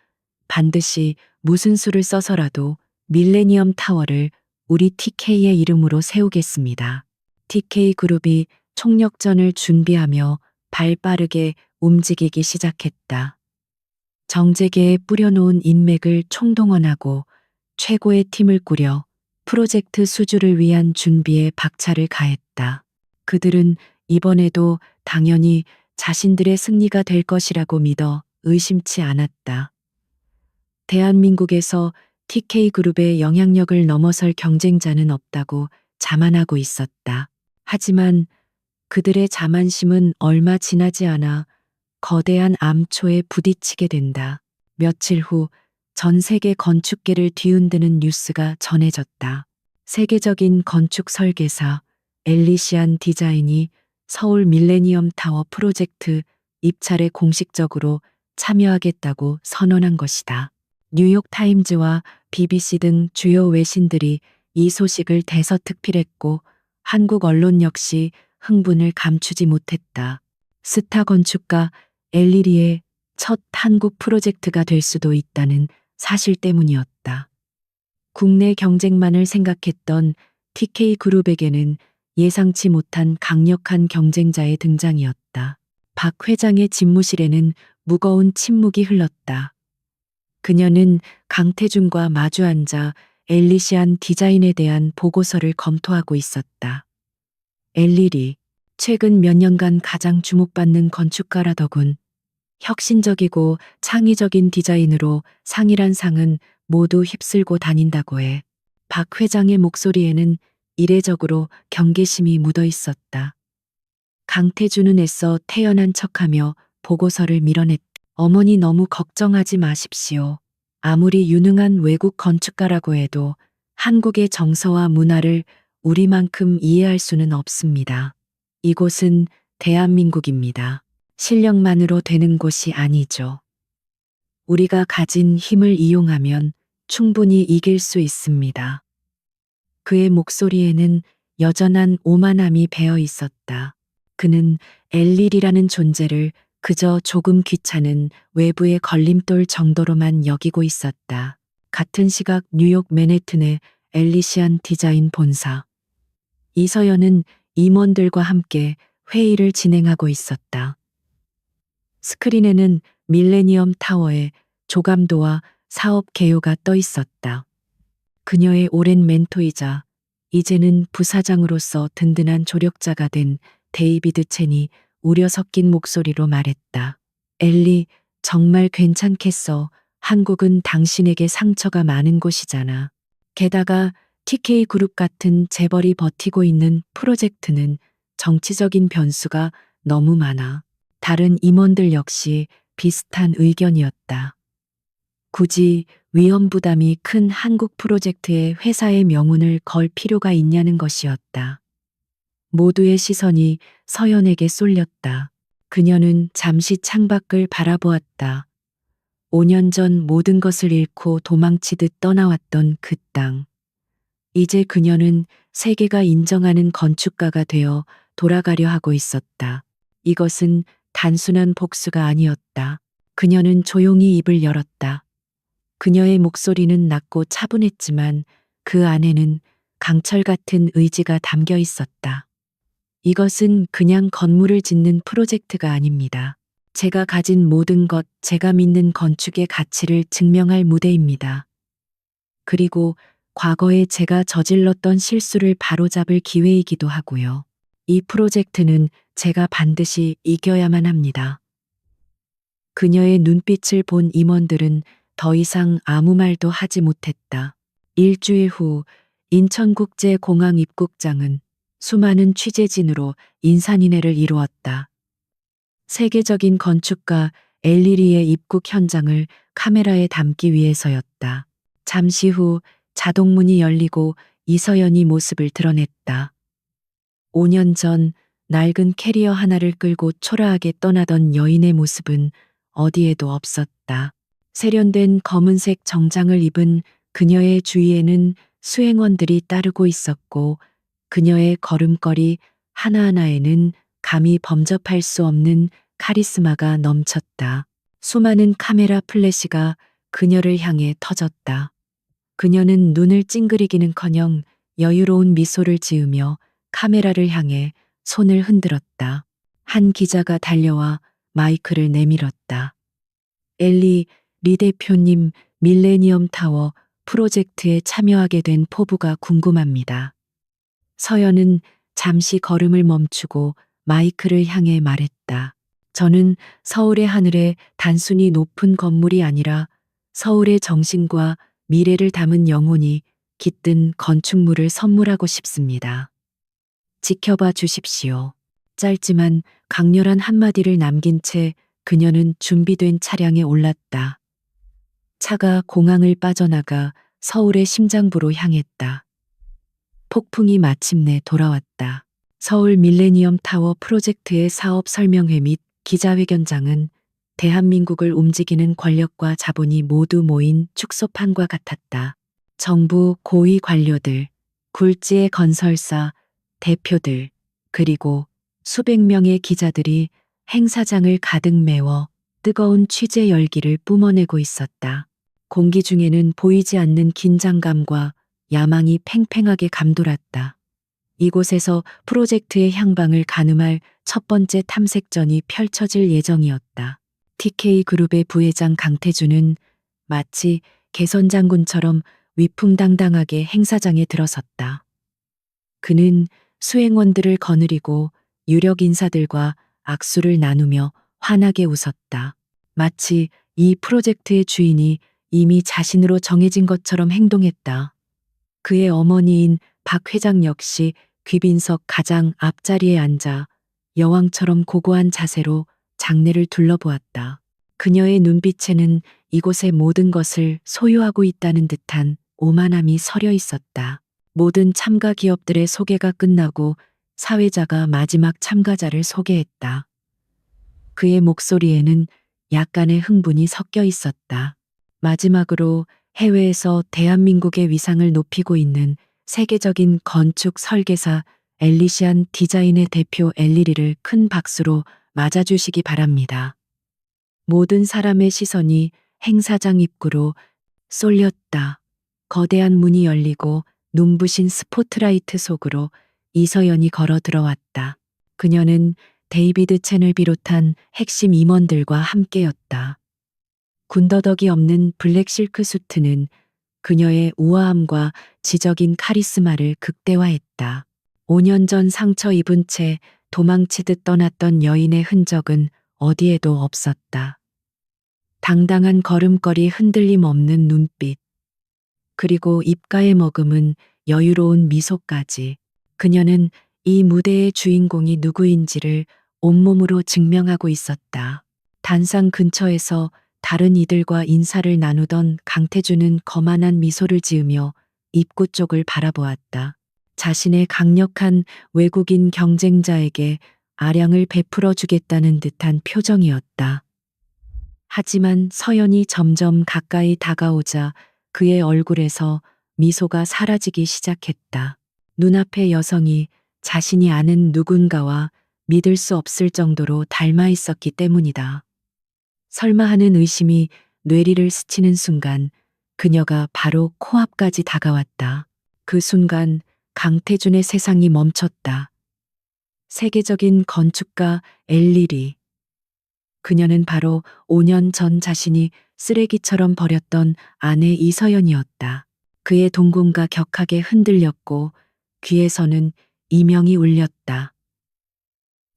반드시 무슨 수를 써서라도 밀레니엄 타워를 우리 TK의 이름으로 세우겠습니다. TK그룹이 총력전을 준비하며 발 빠르게 움직이기 시작했다. 정재계에 뿌려놓은 인맥을 총동원하고 최고의 팀을 꾸려 프로젝트 수주를 위한 준비에 박차를 가했다. 그들은 이번에도 당연히 자신들의 승리가 될 것이라고 믿어 의심치 않았다. 대한민국에서 TK그룹의 영향력을 넘어설 경쟁자는 없다고 자만하고 있었다. 하지만 그들의 자만심은 얼마 지나지 않아 거대한 암초에 부딪히게 된다. 며칠 후 전 세계 건축계를 뒤흔드는 뉴스가 전해졌다. 세계적인 건축 설계사 엘리시안 디자인이 서울 밀레니엄 타워 프로젝트 입찰에 공식적으로 참여하겠다고 선언한 것이다. 뉴욕 타임즈와 BBC 등 주요 외신들이 이 소식을 대서특필했고 한국 언론 역시 흥분을 감추지 못했다. 스타 건축가 엘리리의 첫 한국 프로젝트가 될 수도 있다는 사실 때문이었다. 국내 경쟁만을 생각했던 TK그룹에게는 예상치 못한 강력한 경쟁자의 등장이었다. 박 회장의 집무실에는 무거운 침묵이 흘렀다. 그녀는 강태준과 마주 앉아 엘리시안 디자인에 대한 보고서를 검토하고 있었다. 엘리리, 최근 몇 년간 가장 주목받는 건축가라더군. 혁신적이고 창의적인 디자인으로 상이란 상은 모두 휩쓸고 다닌다고 해. 박 회장의 목소리에는 이례적으로 경계심이 묻어 있었다. 강태준은 애써 태연한 척하며 보고서를 밀어냈다. 어머니 너무 걱정하지 마십시오. 아무리 유능한 외국 건축가라고 해도 한국의 정서와 문화를 우리만큼 이해할 수는 없습니다. 이곳은 대한민국입니다. 실력만으로 되는 곳이 아니죠. 우리가 가진 힘을 이용하면 충분히 이길 수 있습니다. 그의 목소리에는 여전한 오만함이 배어 있었다. 그는 엘릴이라는 존재를 그저 조금 귀찮은 외부의 걸림돌 정도로만 여기고 있었다. 같은 시각 뉴욕 맨해튼의 엘리시안 디자인 본사. 이서연은 임원들과 함께 회의를 진행하고 있었다. 스크린에는 밀레니엄 타워의 조감도와 사업 개요가 떠 있었다. 그녀의 오랜 멘토이자 이제는 부사장으로서 든든한 조력자가 된 데이비드 첸이 우려 섞인 목소리로 말했다. 엘리, 정말 괜찮겠어. 한국은 당신에게 상처가 많은 곳이잖아. 게다가 TK 그룹 같은 재벌이 버티고 있는 프로젝트는 정치적인 변수가 너무 많아. 다른 임원들 역시 비슷한 의견이었다. 굳이 위험 부담이 큰 한국 프로젝트에 회사의 명운을 걸 필요가 있냐는 것이었다. 모두의 시선이 서연에게 쏠렸다. 그녀는 잠시 창밖을 바라보았다. 5년 전 모든 것을 잃고 도망치듯 떠나왔던 그 땅. 이제 그녀는 세계가 인정하는 건축가가 되어 돌아가려 하고 있었다. 이것은 단순한 복수가 아니었다. 그녀는 조용히 입을 열었다. 그녀의 목소리는 낮고 차분했지만 그 안에는 강철 같은 의지가 담겨 있었다. 이것은 그냥 건물을 짓는 프로젝트가 아닙니다. 제가 가진 모든 것, 제가 믿는 건축의 가치를 증명할 무대입니다. 그리고 과거에 제가 저질렀던 실수를 바로잡을 기회이기도 하고요. 이 프로젝트는 제가 반드시 이겨야만 합니다. 그녀의 눈빛을 본 임원들은 더 이상 아무 말도 하지 못했다. 일주일 후 인천국제공항 입국장은 수많은 취재진으로 인산인해를 이루었다. 세계적인 건축가 엘리리의 입국 현장을 카메라에 담기 위해서였다. 잠시 후 자동문이 열리고 이서연이 모습을 드러냈다. 5년 전 낡은 캐리어 하나를 끌고 초라하게 떠나던 여인의 모습은 어디에도 없었다. 세련된 검은색 정장을 입은 그녀의 주위에는 수행원들이 따르고 있었고 그녀의 걸음걸이 하나하나에는 감히 범접할 수 없는 카리스마가 넘쳤다. 수많은 카메라 플래시가 그녀를 향해 터졌다. 그녀는 눈을 찡그리기는커녕 여유로운 미소를 지으며 카메라를 향해 손을 흔들었다. 한 기자가 달려와 마이크를 내밀었다. 엘리, 리 대표님, 밀레니엄 타워 프로젝트에 참여하게 된 포부가 궁금합니다. 서연은 잠시 걸음을 멈추고 마이크를 향해 말했다. 저는 서울의 하늘에 단순히 높은 건물이 아니라 서울의 정신과 미래를 담은 영혼이 깃든 건축물을 선물하고 싶습니다. 지켜봐 주십시오. 짧지만 강렬한 한마디를 남긴 채 그녀는 준비된 차량에 올랐다. 차가 공항을 빠져나가 서울의 심장부로 향했다. 폭풍이 마침내 돌아왔다. 서울 밀레니엄 타워 프로젝트의 사업 설명회 및 기자회견장은 대한민국을 움직이는 권력과 자본이 모두 모인 축소판과 같았다. 정부 고위 관료들, 굴지의 건설사, 대표들, 그리고 수백 명의 기자들이 행사장을 가득 메워 뜨거운 취재 열기를 뿜어내고 있었다. 공기 중에는 보이지 않는 긴장감과 야망이 팽팽하게 감돌았다. 이곳에서 프로젝트의 향방을 가늠할 첫 번째 탐색전이 펼쳐질 예정이었다. TK그룹의 부회장 강태주는 마치 개선장군처럼 위풍당당하게 행사장에 들어섰다. 그는 수행원들을 거느리고 유력 인사들과 악수를 나누며 환하게 웃었다. 마치 이 프로젝트의 주인이 이미 자신으로 정해진 것처럼 행동했다. 그의 어머니인 박 회장 역시 귀빈석 가장 앞자리에 앉아 여왕처럼 고고한 자세로 장내를 둘러보았다. 그녀의 눈빛에는 이곳의 모든 것을 소유하고 있다는 듯한 오만함이 서려 있었다. 모든 참가 기업들의 소개가 끝나고 사회자가 마지막 참가자를 소개했다. 그의 목소리에는 약간의 흥분이 섞여 있었다. 마지막으로 해외에서 대한민국의 위상을 높이고 있는 세계적인 건축 설계사 엘리시안 디자인의 대표 엘리리를 큰 박수로 맞아주시기 바랍니다. 모든 사람의 시선이 행사장 입구로 쏠렸다. 거대한 문이 열리고 눈부신 스포트라이트 속으로 이서연이 걸어 들어왔다. 그녀는 데이비드 첸을 비롯한 핵심 임원들과 함께였다. 군더더기 없는 블랙 실크 수트는 그녀의 우아함과 지적인 카리스마를 극대화했다. 5년 전 상처 입은 채 도망치듯 떠났던 여인의 흔적은 어디에도 없었다. 당당한 걸음걸이, 흔들림 없는 눈빛, 그리고 입가에 머금은 여유로운 미소까지. 그녀는 이 무대의 주인공이 누구인지를 온몸으로 증명하고 있었다. 단상 근처에서 다른 이들과 인사를 나누던 강태준은 거만한 미소를 지으며 입구 쪽을 바라보았다. 자신의 강력한 외국인 경쟁자에게 아량을 베풀어 주겠다는 듯한 표정이었다. 하지만 서연이 점점 가까이 다가오자 그의 얼굴에서 미소가 사라지기 시작했다. 눈앞의 여성이 자신이 아는 누군가와 믿을 수 없을 정도로 닮아 있었기 때문이다. 설마 하는 의심이 뇌리를 스치는 순간 그녀가 바로 코앞까지 다가왔다. 그 순간 강태준의 세상이 멈췄다. 세계적인 건축가 엘리리. 그녀는 바로 5년 전 자신이 쓰레기처럼 버렸던 아내 이서연이었다. 그의 동공과 격하게 흔들렸고 귀에서는 이명이 울렸다.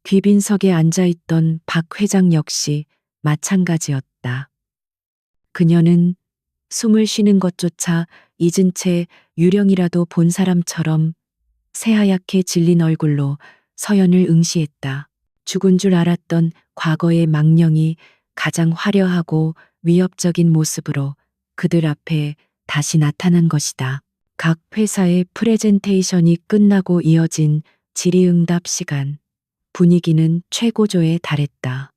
귀빈석에 앉아있던 박 회장 역시 마찬가지였다. 그녀는 숨을 쉬는 것조차 잊은 채 유령이라도 본 사람처럼 새하얗게 질린 얼굴로 서연을 응시했다. 죽은 줄 알았던 과거의 망령이 가장 화려하고 위협적인 모습으로 그들 앞에 다시 나타난 것이다. 각 회사의 프레젠테이션이 끝나고 이어진 질의응답 시간. 분위기는 최고조에 달했다.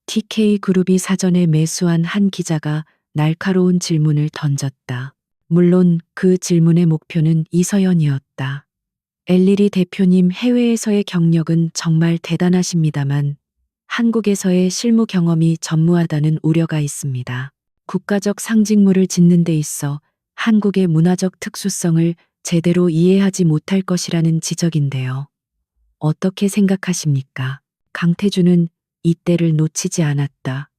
TK그룹이 사전에 매수한 한 기자가 날카로운 질문을 던졌다. 물론 그 질문의 목표는 이서연이었다. 엘리리 대표님, 해외에서의 경력은 정말 대단하십니다만 한국에서의 실무 경험이 전무하다는 우려가 있습니다. 국가적 상징물을 짓는 데 있어 한국의 문화적 특수성을 제대로 이해하지 못할 것이라는 지적인데요. 어떻게 생각하십니까? 강태준은 이때를 놓치지 않았다.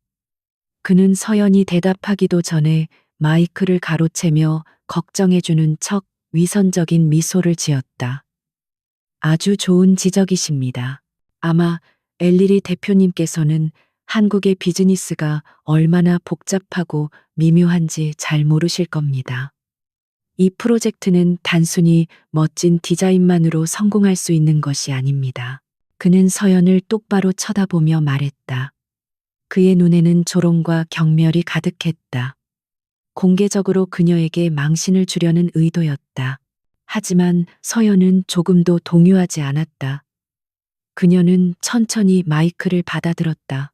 그는 서연이 대답하기도 전에 마이크를 가로채며 걱정해주는 척 위선적인 미소를 지었다. 아주 좋은 지적이십니다. 아마 엘리리 대표님께서는 한국의 비즈니스가 얼마나 복잡하고 미묘한지 잘 모르실 겁니다. 이 프로젝트는 단순히 멋진 디자인만으로 성공할 수 있는 것이 아닙니다. 그는 서연을 똑바로 쳐다보며 말했다. 그의 눈에는 조롱과 경멸이 가득했다. 공개적으로 그녀에게 망신을 주려는 의도였다. 하지만 서연은 조금도 동요하지 않았다. 그녀는 천천히 마이크를 받아들었다.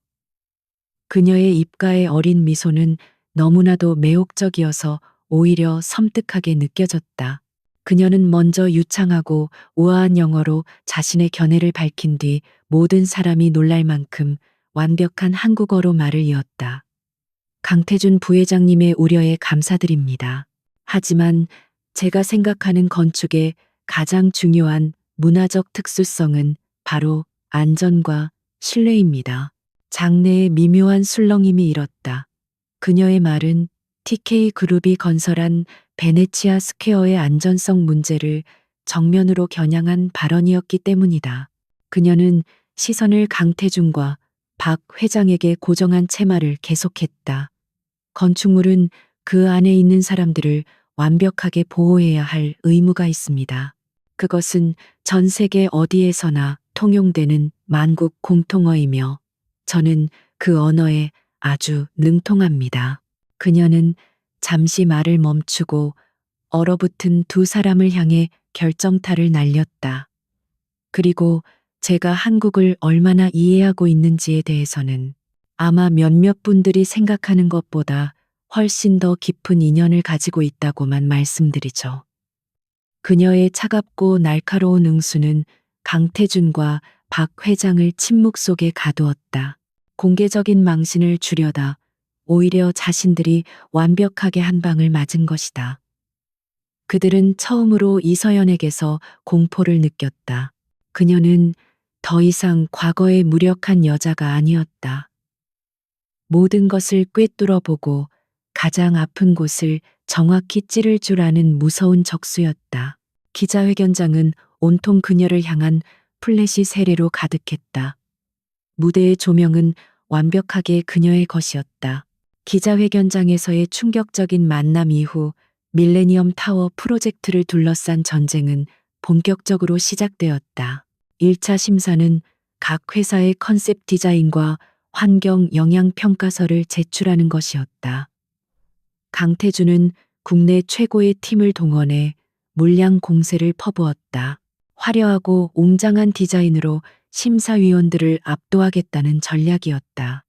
그녀의 입가의 어린 미소는 너무나도 매혹적이어서 오히려 섬뜩하게 느껴졌다. 그녀는 먼저 유창하고 우아한 영어로 자신의 견해를 밝힌 뒤 모든 사람이 놀랄 만큼 완벽한 한국어로 말을 이었다. 강태준 부회장님의 우려에 감사드립니다. 하지만 제가 생각하는 건축의 가장 중요한 문화적 특수성은 바로 안전과 신뢰입니다. 장내에 미묘한 술렁임이 일었다. 그녀의 말은 TK그룹이 건설한 베네치아 스퀘어의 안전성 문제를 정면으로 겨냥한 발언이었기 때문이다. 그녀는 시선을 강태준과 박 회장에게 고정한 채 말을 계속했다. 건축물은 그 안에 있는 사람들을 완벽하게 보호해야 할 의무가 있습니다. 그것은 전 세계 어디에서나 통용되는 만국 공통어이며 저는 그 언어에 아주 능통합니다. 그녀는 잠시 말을 멈추고 얼어붙은 두 사람을 향해 결정타를 날렸다. 그리고 제가 한국을 얼마나 이해하고 있는지에 대해서는 아마 몇몇 분들이 생각하는 것보다 훨씬 더 깊은 인연을 가지고 있다고만 말씀드리죠. 그녀의 차갑고 날카로운 응수는 강태준과 박 회장을 침묵 속에 가두었다. 공개적인 망신을 주려다 오히려 자신들이 완벽하게 한 방을 맞은 것이다. 그들은 처음으로 이서연에게서 공포를 느꼈다. 그녀는 더 이상 과거의 무력한 여자가 아니었다. 모든 것을 꿰뚫어 보고 가장 아픈 곳을 정확히 찌를 줄 아는 무서운 적수였다. 기자회견장은 온통 그녀를 향한 플래시 세례로 가득했다. 무대의 조명은 완벽하게 그녀의 것이었다. 기자회견장에서의 충격적인 만남 이후 밀레니엄 타워 프로젝트를 둘러싼 전쟁은 본격적으로 시작되었다. 1차 심사는 각 회사의 컨셉 디자인과 환경 영향 평가서를 제출하는 것이었다. 강태준은 국내 최고의 팀을 동원해 물량 공세를 퍼부었다. 화려하고 웅장한 디자인으로 심사위원들을 압도하겠다는 전략이었다.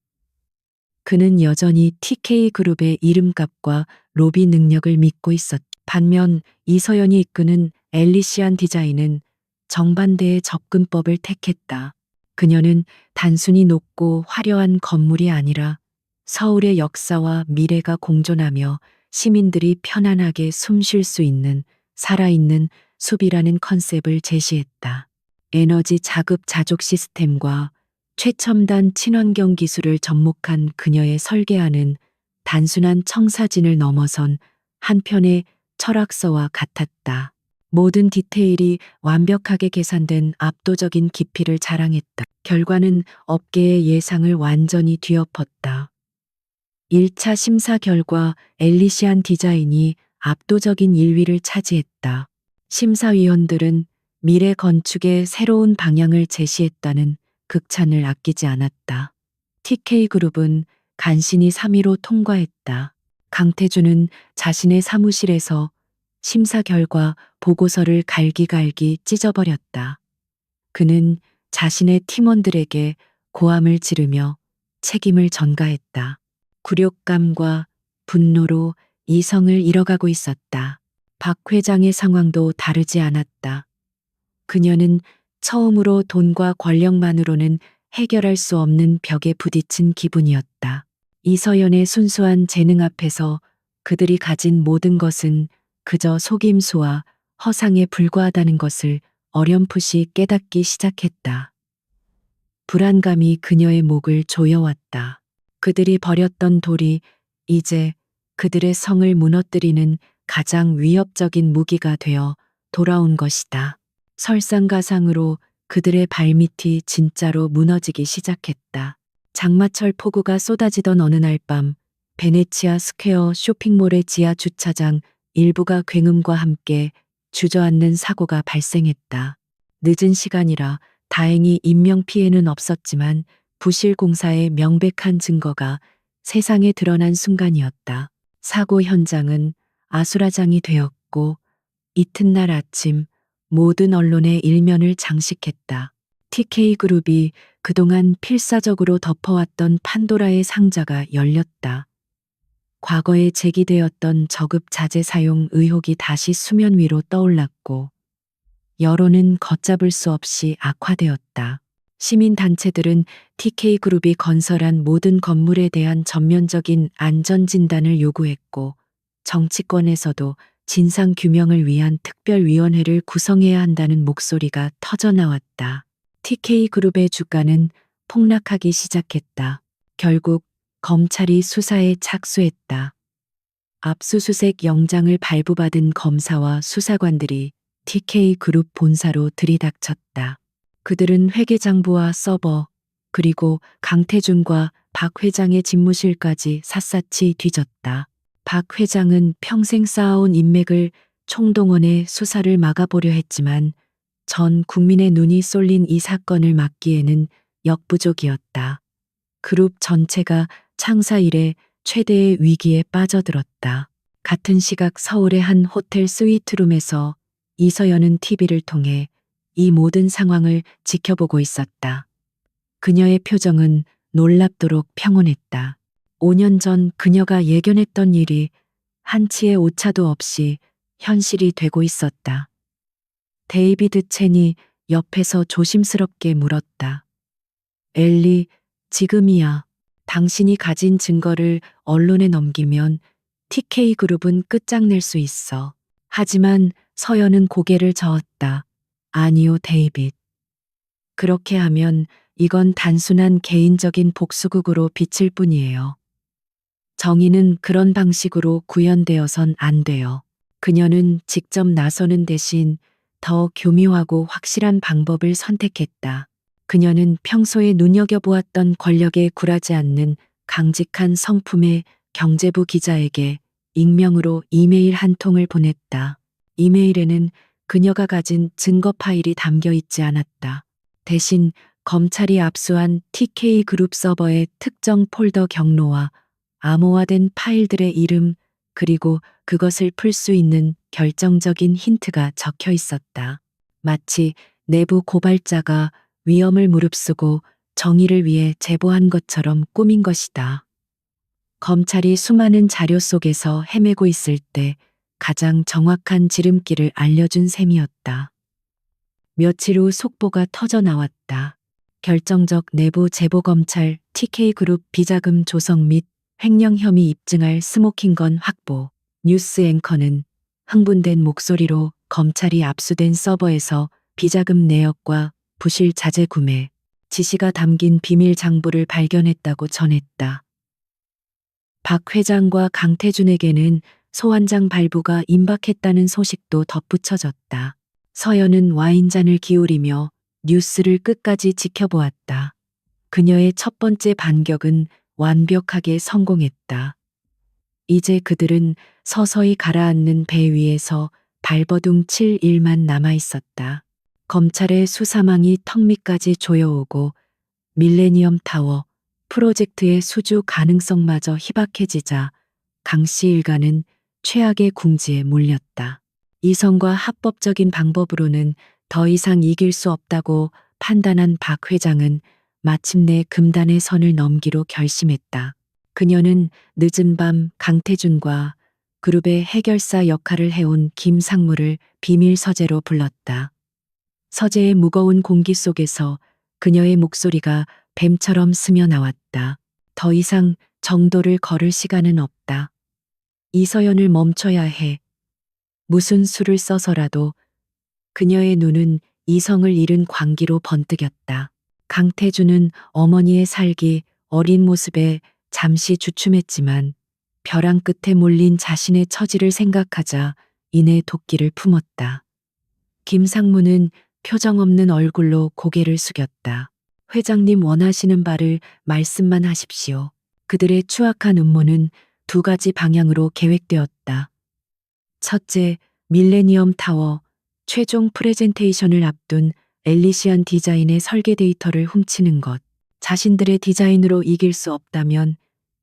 그는 여전히 TK그룹의 이름값과 로비 능력을 믿고 있었다. 반면 이서연이 이끄는 엘리시안 디자인은 정반대의 접근법을 택했다. 그녀는 단순히 높고 화려한 건물이 아니라 서울의 역사와 미래가 공존하며 시민들이 편안하게 숨 쉴 수 있는 살아있는 숲이라는 컨셉을 제시했다. 에너지 자급자족 시스템과 최첨단 친환경 기술을 접목한 그녀의 설계안은 단순한 청사진을 넘어선 한편의 철학서와 같았다. 모든 디테일이 완벽하게 계산된 압도적인 깊이를 자랑했다. 결과는 업계의 예상을 완전히 뒤엎었다. 1차 심사 결과 엘리시안 디자인이 압도적인 1위를 차지했다. 심사위원들은 미래 건축의 새로운 방향을 제시했다는 극찬을 아끼지 않았다. TK그룹은 간신히 3위로 통과했다. 강태준은 자신의 사무실에서 심사 결과 보고서를 갈기갈기 찢어버렸다. 그는 자신의 팀원들에게 고함을 지르며 책임을 전가했다. 굴욕감과 분노로 이성을 잃어가고 있었다. 박 회장의 상황도 다르지 않았다. 그녀는 처음으로 돈과 권력만으로는 해결할 수 없는 벽에 부딪힌 기분이었다. 이서연의 순수한 재능 앞에서 그들이 가진 모든 것은 그저 속임수와 허상에 불과하다는 것을 어렴풋이 깨닫기 시작했다. 불안감이 그녀의 목을 조여왔다. 그들이 버렸던 돌이 이제 그들의 성을 무너뜨리는 가장 위협적인 무기가 되어 돌아온 것이다. 설상가상으로 그들의 발밑이 진짜로 무너지기 시작했다. 장마철 폭우가 쏟아지던 어느 날 밤 베네치아 스퀘어 쇼핑몰의 지하 주차장 일부가 굉음과 함께 주저앉는 사고가 발생했다. 늦은 시간이라 다행히 인명피해는 없었지만 부실 공사의 명백한 증거가 세상에 드러난 순간이었다. 사고 현장은 아수라장이 되었고 이튿날 아침 모든 언론의 일면을 장식했다. TK그룹이 그동안 필사적으로 덮어왔던 판도라의 상자가 열렸다. 과거에 제기되었던 저급자재 사용 의혹이 다시 수면 위로 떠올랐고 여론은 걷잡을 수 없이 악화되었다. 시민단체들은 TK그룹이 건설한 모든 건물에 대한 전면적인 안전진단을 요구했고 정치권에서도 진상규명을 위한 특별위원회를 구성해야 한다는 목소리가 터져나왔다. TK그룹의 주가는 폭락하기 시작했다. 결국 검찰이 수사에 착수했다. 압수수색 영장을 발부받은 검사와 수사관들이 TK그룹 본사로 들이닥쳤다. 그들은 회계장부와 서버, 그리고 강태준과 박 회장의 집무실까지 샅샅이 뒤졌다. 박 회장은 평생 쌓아온 인맥을 총동원해 수사를 막아보려 했지만 전 국민의 눈이 쏠린 이 사건을 막기에는 역부족이었다. 그룹 전체가 창사 이래 최대의 위기에 빠져들었다. 같은 시각 서울의 한 호텔 스위트룸에서 이서연은 TV를 통해 이 모든 상황을 지켜보고 있었다. 그녀의 표정은 놀랍도록 평온했다. 5년 전 그녀가 예견했던 일이 한치의 오차도 없이 현실이 되고 있었다. 데이비드 첸이 옆에서 조심스럽게 물었다. 엘리, 지금이야. 당신이 가진 증거를 언론에 넘기면 TK그룹은 끝장낼 수 있어. 하지만 서연은 고개를 저었다. 아니요, 데이빗. 그렇게 하면 이건 단순한 개인적인 복수극으로 비칠 뿐이에요. 정의는 그런 방식으로 구현되어선 안 돼요. 그녀는 직접 나서는 대신 더 교묘하고 확실한 방법을 선택했다. 그녀는 평소에 눈여겨보았던 권력에 굴하지 않는 강직한 성품의 경제부 기자에게 익명으로 이메일 한 통을 보냈다. 이메일에는 그녀가 가진 증거 파일이 담겨 있지 않았다. 대신 검찰이 압수한 TK그룹 서버의 특정 폴더 경로와 암호화된 파일들의 이름, 그리고 그것을 풀 수 있는 결정적인 힌트가 적혀 있었다. 마치 내부 고발자가 위험을 무릅쓰고 정의를 위해 제보한 것처럼 꾸민 것이다. 검찰이 수많은 자료 속에서 헤매고 있을 때 가장 정확한 지름길을 알려준 셈이었다. 며칠 후 속보가 터져 나왔다. 결정적 내부 제보 검찰 TK그룹 비자금 조성 및 횡령 혐의 입증할 스모킹건 확보. 뉴스 앵커는 흥분된 목소리로 검찰이 압수된 서버에서 비자금 내역과 부실 자재 구매, 지시가 담긴 비밀 장부를 발견했다고 전했다. 박 회장과 강태준에게는 소환장 발부가 임박했다는 소식도 덧붙여졌다. 서연은 와인잔을 기울이며 뉴스를 끝까지 지켜보았다. 그녀의 첫 번째 반격은 완벽하게 성공했다. 이제 그들은 서서히 가라앉는 배 위에서 발버둥 칠 일만 남아 있었다. 검찰의 수사망이 턱 밑까지 조여오고 밀레니엄 타워 프로젝트의 수주 가능성마저 희박해지자 강씨 일가는 최악의 궁지에 몰렸다. 이성과 합법적인 방법으로는 더 이상 이길 수 없다고 판단한 박 회장은 마침내 금단의 선을 넘기로 결심했다. 그녀는 늦은 밤 강태준과 그룹의 해결사 역할을 해온 김상무를 비밀 서재로 불렀다. 서재의 무거운 공기 속에서 그녀의 목소리가 뱀처럼 스며 나왔다. 더 이상 정도를 걸을 시간은 없다. 이서연을 멈춰야 해. 무슨 수를 써서라도. 그녀의 눈은 이성을 잃은 광기로 번뜩였다. 강태준은 어머니의 살기, 어린 모습에 잠시 주춤했지만 벼랑 끝에 몰린 자신의 처지를 생각하자 이내 도끼를 품었다. 김상무는 표정 없는 얼굴로 고개를 숙였다. 회장님 원하시는 바를 말씀만 하십시오. 그들의 추악한 음모는 두 가지 방향으로 계획되었다. 첫째, 밀레니엄 타워 최종 프레젠테이션을 앞둔 엘리시안 디자인의 설계 데이터를 훔치는 것. 자신들의 디자인으로 이길 수 없다면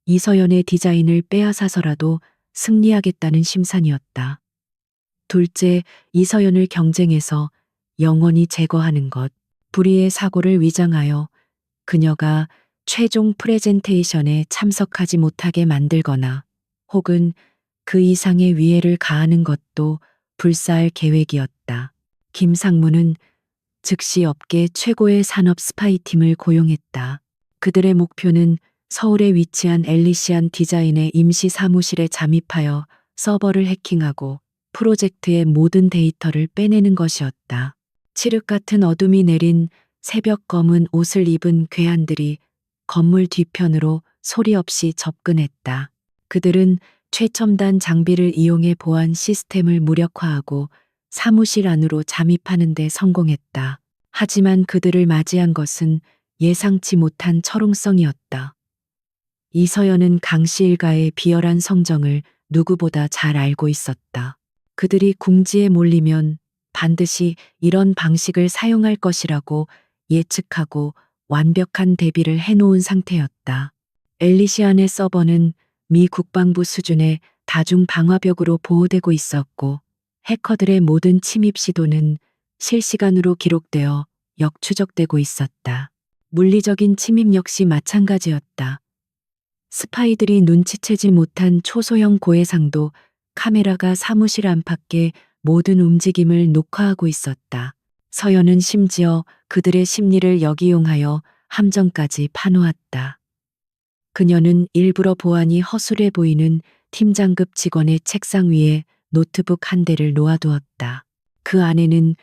이서연의 디자인을 빼앗아서라도 승리하겠다는 심산이었다. 둘째, 이서연을 경쟁에서 영원히 제거하는 것. 불의의 사고를 위장하여 그녀가 최종 프레젠테이션에 참석하지 못하게 만들거나 혹은 그 이상의 위해를 가하는 것도 불사할 계획이었다. 김상무는 즉시 업계 최고의 산업 스파이팀을 고용했다. 그들의 목표는 서울에 위치한 엘리시안 디자인의 임시 사무실에 잠입하여 서버를 해킹하고 프로젝트의 모든 데이터를 빼내는 것이었다. 칠흑 같은 어둠이 내린 새벽 검은 옷을 입은 괴한들이 건물 뒤편으로 소리 없이 접근했다. 그들은 최첨단 장비를 이용해 보안 시스템을 무력화하고 사무실 안으로 잠입하는 데 성공했다. 하지만 그들을 맞이한 것은 예상치 못한 철옹성이었다. 이서연은 강씨 일가의 비열한 성정을 누구보다 잘 알고 있었다. 그들이 궁지에 몰리면 반드시 이런 방식을 사용할 것이라고 예측하고 완벽한 대비를 해놓은 상태였다. 엘리시안의 서버는 미 국방부 수준의 다중 방화벽으로 보호되고 있었고 해커들의 모든 침입 시도는 실시간으로 기록되어 역추적되고 있었다. 물리적인 침입 역시 마찬가지였다. 스파이들이 눈치채지 못한 초소형 고해상도 카메라가 사무실 안팎의 모든 움직임을 녹화하고 있었다. 서연은 심지어 그들의 심리를 역이용하여 함정까지 파놓았다. 그녀는 일부러 보안이 허술해 보이는 팀장급 직원의 책상 위에 노트북 한 대를 놓아두었다. 그 안에는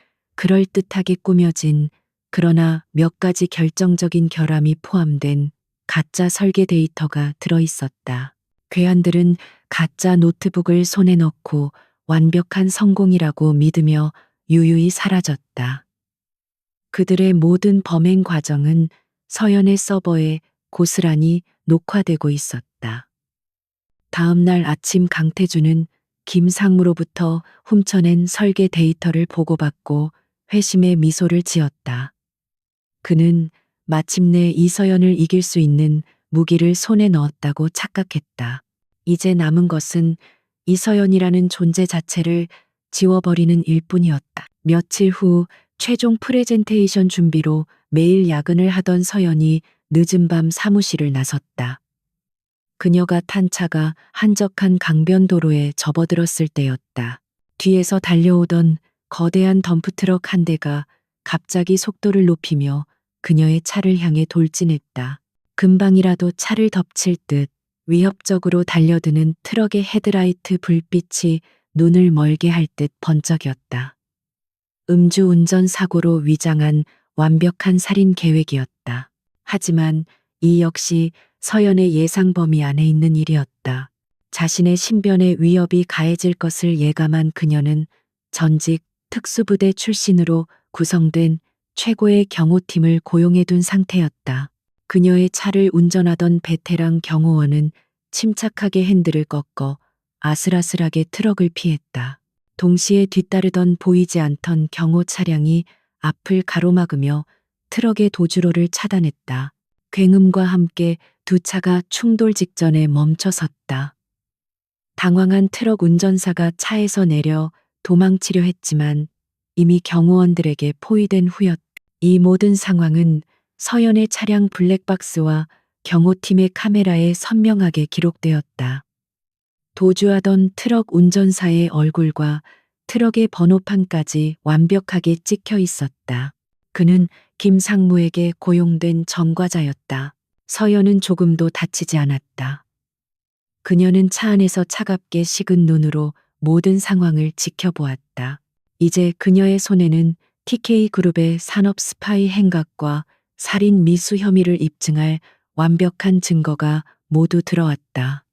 그럴듯하게 꾸며진 그러나 몇 가지 결정적인 결함이 포함된 가짜 설계 데이터가 들어 있었다. 괴한들은 가짜 노트북을 손에 넣고 완벽한 성공이라고 믿으며 유유히 사라졌다. 그들의 모든 범행 과정은 서연의 서버에 고스란히 녹화되고 있었다. 다음 날 아침 강태주는 김상무로부터 훔쳐낸 설계 데이터를 보고받고 회심의 미소를 지었다. 그는 마침내 이서연을 이길 수 있는 무기를 손에 넣었다고 착각했다. 이제 남은 것은 이서연이라는 존재 자체를 지워버리는 일뿐이었다. 며칠 후 최종 프레젠테이션 준비로 매일 야근을 하던 서연이 늦은 밤 사무실을 나섰다. 그녀가 탄 차가 한적한 강변도로에 접어들었을 때였다. 뒤에서 달려오던 거대한 덤프트럭 한 대가 갑자기 속도를 높이며 그녀의 차를 향해 돌진했다. 금방이라도 차를 덮칠 듯 위협적으로 달려드는 트럭의 헤드라이트 불빛이 눈을 멀게 할 듯 번쩍였다. 음주운전 사고로 위장한 완벽한 살인 계획이었다. 하지만 이 역시 서연의 예상 범위 안에 있는 일이었다. 자신의 신변에 위협이 가해질 것을 예감한 그녀는 전직 특수부대 출신으로 구성된 최고의 경호팀을 고용해둔 상태였다. 그녀의 차를 운전하던 베테랑 경호원은 침착하게 핸들을 꺾어 아슬아슬하게 트럭을 피했다. 동시에 뒤따르던 보이지 않던 경호 차량이 앞을 가로막으며 트럭의 도주로를 차단했다. 굉음과 함께 두 차가 충돌 직전에 멈춰섰다. 당황한 트럭 운전사가 차에서 내려 도망치려 했지만 이미 경호원들에게 포위된 후였다. 이 모든 상황은 서연의 차량 블랙박스와 경호팀의 카메라에 선명하게 기록되었다. 도주하던 트럭 운전사의 얼굴과 트럭의 번호판까지 완벽하게 찍혀 있었다. 그는 김상무에게 고용된 전과자였다. 서연은 조금도 다치지 않았다. 그녀는 차 안에서 차갑게 식은 눈으로 모든 상황을 지켜보았다. 이제 그녀의 손에는 TK그룹의 산업 스파이 행각과 살인 미수 혐의를 입증할 완벽한 증거가 모두 들어왔다.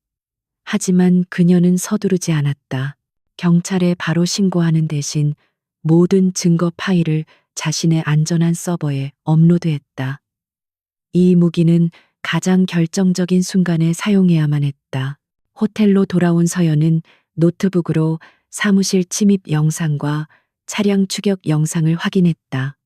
하지만 그녀는 서두르지 않았다. 경찰에 바로 신고하는 대신 모든 증거 파일을 자신의 안전한 서버에 업로드했다. 이 무기는 가장 결정적인 순간에 사용해야만 했다. 호텔로 돌아온 서연은 노트북으로 사무실 침입 영상과 차량 추격 영상을 확인했다.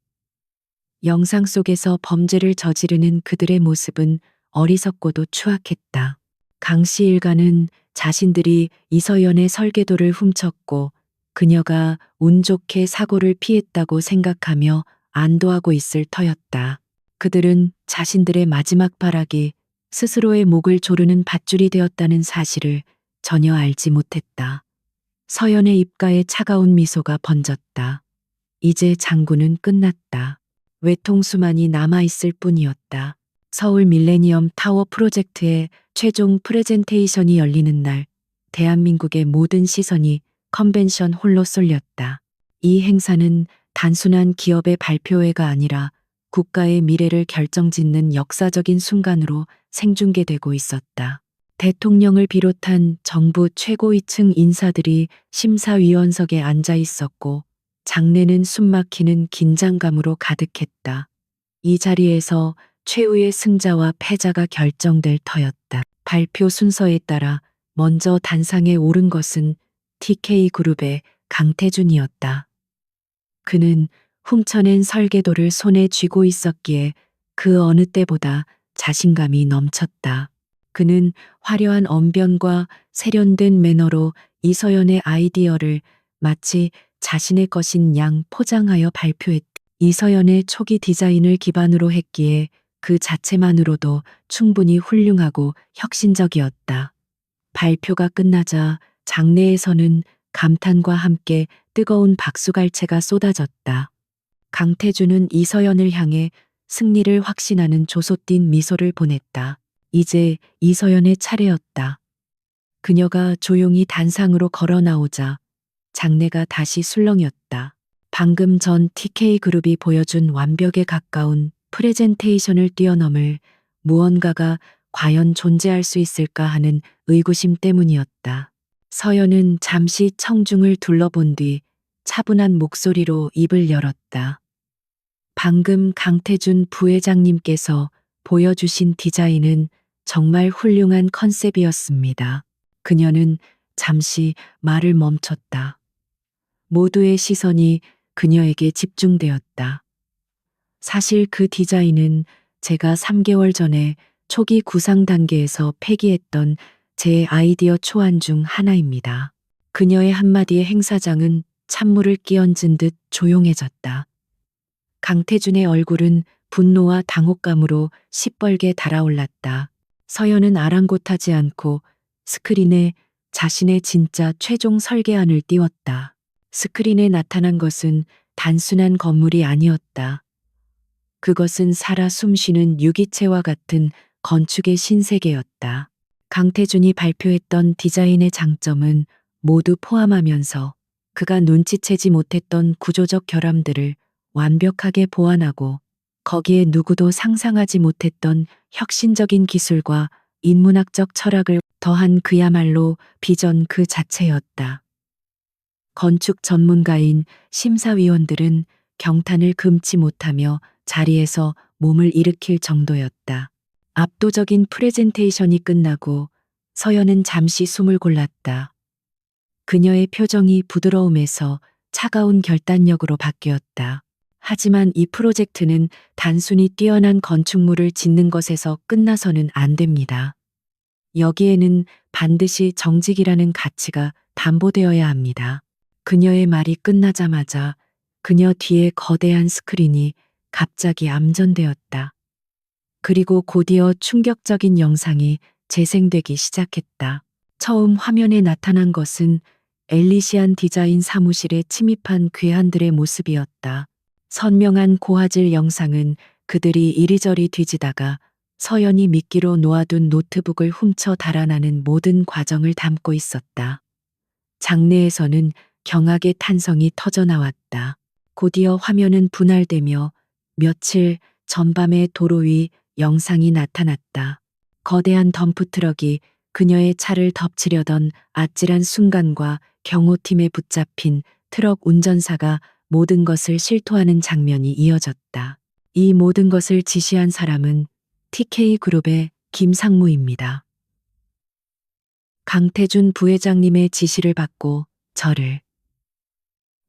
영상 속에서 범죄를 저지르는 그들의 모습은 어리석고도 추악했다. 강씨 일가는 자신들이 이서연의 설계도를 훔쳤고 그녀가 운 좋게 사고를 피했다고 생각하며 안도하고 있을 터였다. 그들은 자신들의 마지막 발악이 스스로의 목을 조르는 밧줄이 되었다는 사실을 전혀 알지 못했다. 서연의 입가에 차가운 미소가 번졌다. 이제 장구는 끝났다. 외통수만이 남아있을 뿐이었다. 서울 밀레니엄 타워 프로젝트의 최종 프레젠테이션이 열리는 날, 대한민국의 모든 시선이 컨벤션 홀로 쏠렸다. 이 행사는 단순한 기업의 발표회가 아니라 국가의 미래를 결정짓는 역사적인 순간으로 생중계되고 있었다. 대통령을 비롯한 정부 최고위층 인사들이 심사위원석에 앉아 있었고 장내는 숨막히는 긴장감으로 가득했다. 이 자리에서 최후의 승자와 패자가 결정될 터였다. 발표 순서에 따라 먼저 단상에 오른 것은 TK그룹의 강태준이었다. 그는 훔쳐낸 설계도를 손에 쥐고 있었기에 그 어느 때보다 자신감이 넘쳤다. 그는 화려한 언변과 세련된 매너로 이서연의 아이디어를 마치 자신의 것인 양 포장하여 발표했다. 이서연의 초기 디자인을 기반으로 했기에 그 자체만으로도 충분히 훌륭하고 혁신적이었다. 발표가 끝나자 장내에서는 감탄과 함께 뜨거운 박수갈채가 쏟아졌다. 강태준은 이서연을 향해 승리를 확신하는 조소띤 미소를 보냈다. 이제 이서연의 차례였다. 그녀가 조용히 단상으로 걸어 나오자 장내가 다시 술렁였다. 방금 전 TK그룹이 보여준 완벽에 가까운 프레젠테이션을 뛰어넘을 무언가가 과연 존재할 수 있을까 하는 의구심 때문이었다. 서연은 잠시 청중을 둘러본 뒤 차분한 목소리로 입을 열었다. 방금 강태준 부회장님께서 보여주신 디자인은 정말 훌륭한 컨셉이었습니다. 그녀는 잠시 말을 멈췄다. 모두의 시선이 그녀에게 집중되었다. 사실 그 디자인은 제가 3개월 전에 초기 구상 단계에서 폐기했던 제 아이디어 초안 중 하나입니다. 그녀의 한마디에 행사장은 찬물을 끼얹은 듯 조용해졌다. 강태준의 얼굴은 분노와 당혹감으로 시뻘게 달아올랐다. 서연은 아랑곳하지 않고 스크린에 자신의 진짜 최종 설계안을 띄웠다. 스크린에 나타난 것은 단순한 건물이 아니었다. 그것은 살아 숨쉬는 유기체와 같은 건축의 신세계였다. 강태준이 발표했던 디자인의 장점은 모두 포함하면서 그가 눈치채지 못했던 구조적 결함들을 완벽하게 보완하고 거기에 누구도 상상하지 못했던 혁신적인 기술과 인문학적 철학을 더한 그야말로 비전 그 자체였다. 건축 전문가인 심사위원들은 경탄을 금치 못하며 자리에서 몸을 일으킬 정도였다. 압도적인 프레젠테이션이 끝나고 서연은 잠시 숨을 골랐다. 그녀의 표정이 부드러움에서 차가운 결단력으로 바뀌었다. 하지만 이 프로젝트는 단순히 뛰어난 건축물을 짓는 것에서 끝나서는 안 됩니다. 여기에는 반드시 정직이라는 가치가 담보되어야 합니다. 그녀의 말이 끝나자마자 그녀 뒤에 거대한 스크린이 갑자기 암전되었다. 그리고 곧이어 충격적인 영상이 재생되기 시작했다. 처음 화면에 나타난 것은 엘리시안 디자인 사무실에 침입한 괴한들의 모습이었다. 선명한 고화질 영상은 그들이 이리저리 뒤지다가 서연이 미끼로 놓아둔 노트북을 훔쳐 달아나는 모든 과정을 담고 있었다. 장내에서는 경악의 탄성이 터져나왔다. 곧이어 화면은 분할되며 며칠 전밤의 도로 위 영상이 나타났다. 거대한 덤프트럭이 그녀의 차를 덮치려던 아찔한 순간과 경호팀에 붙잡힌 트럭 운전사가 모든 것을 실토하는 장면이 이어졌다. 이 모든 것을 지시한 사람은 TK그룹의 김상무입니다. 강태준 부회장님의 지시를 받고 저를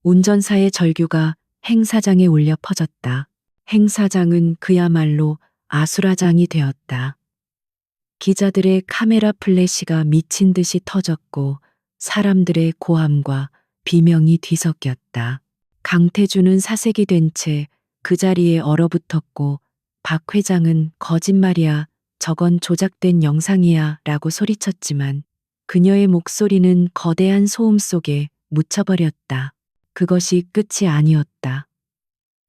운전사의 절규가 행사장에 울려 퍼졌다. 행사장은 그야말로 아수라장이 되었다. 기자들의 카메라 플래시가 미친 듯이 터졌고 사람들의 고함과 비명이 뒤섞였다. 강태준은 사색이 된 채 그 자리에 얼어붙었고 박 회장은 거짓말이야, 저건 조작된 영상이야 라고 소리쳤지만 그녀의 목소리는 거대한 소음 속에 묻혀버렸다. 그것이 끝이 아니었다.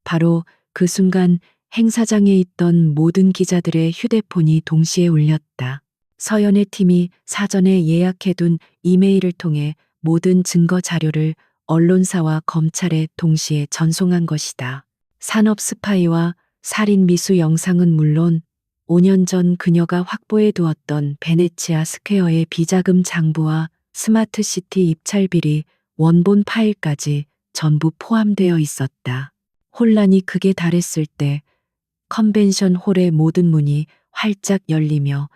바로 그 순간 행사장에 있던 모든 기자들의 휴대폰이 동시에 울렸다. 서연의 팀이 사전에 예약해둔 이메일을 통해 모든 증거 자료를 언론사와 검찰에 동시에 전송한 것이다. 산업 스파이와 살인 미수 영상은 물론 5년 전 그녀가 확보해 두었던 베네치아 스퀘어의 비자금 장부와 스마트 시티 입찰비리 원본 파일까지 전부 포함되어 있었다. 혼란이 극에 달했을 때 컨벤션 홀의 모든 문이 활짝 열리며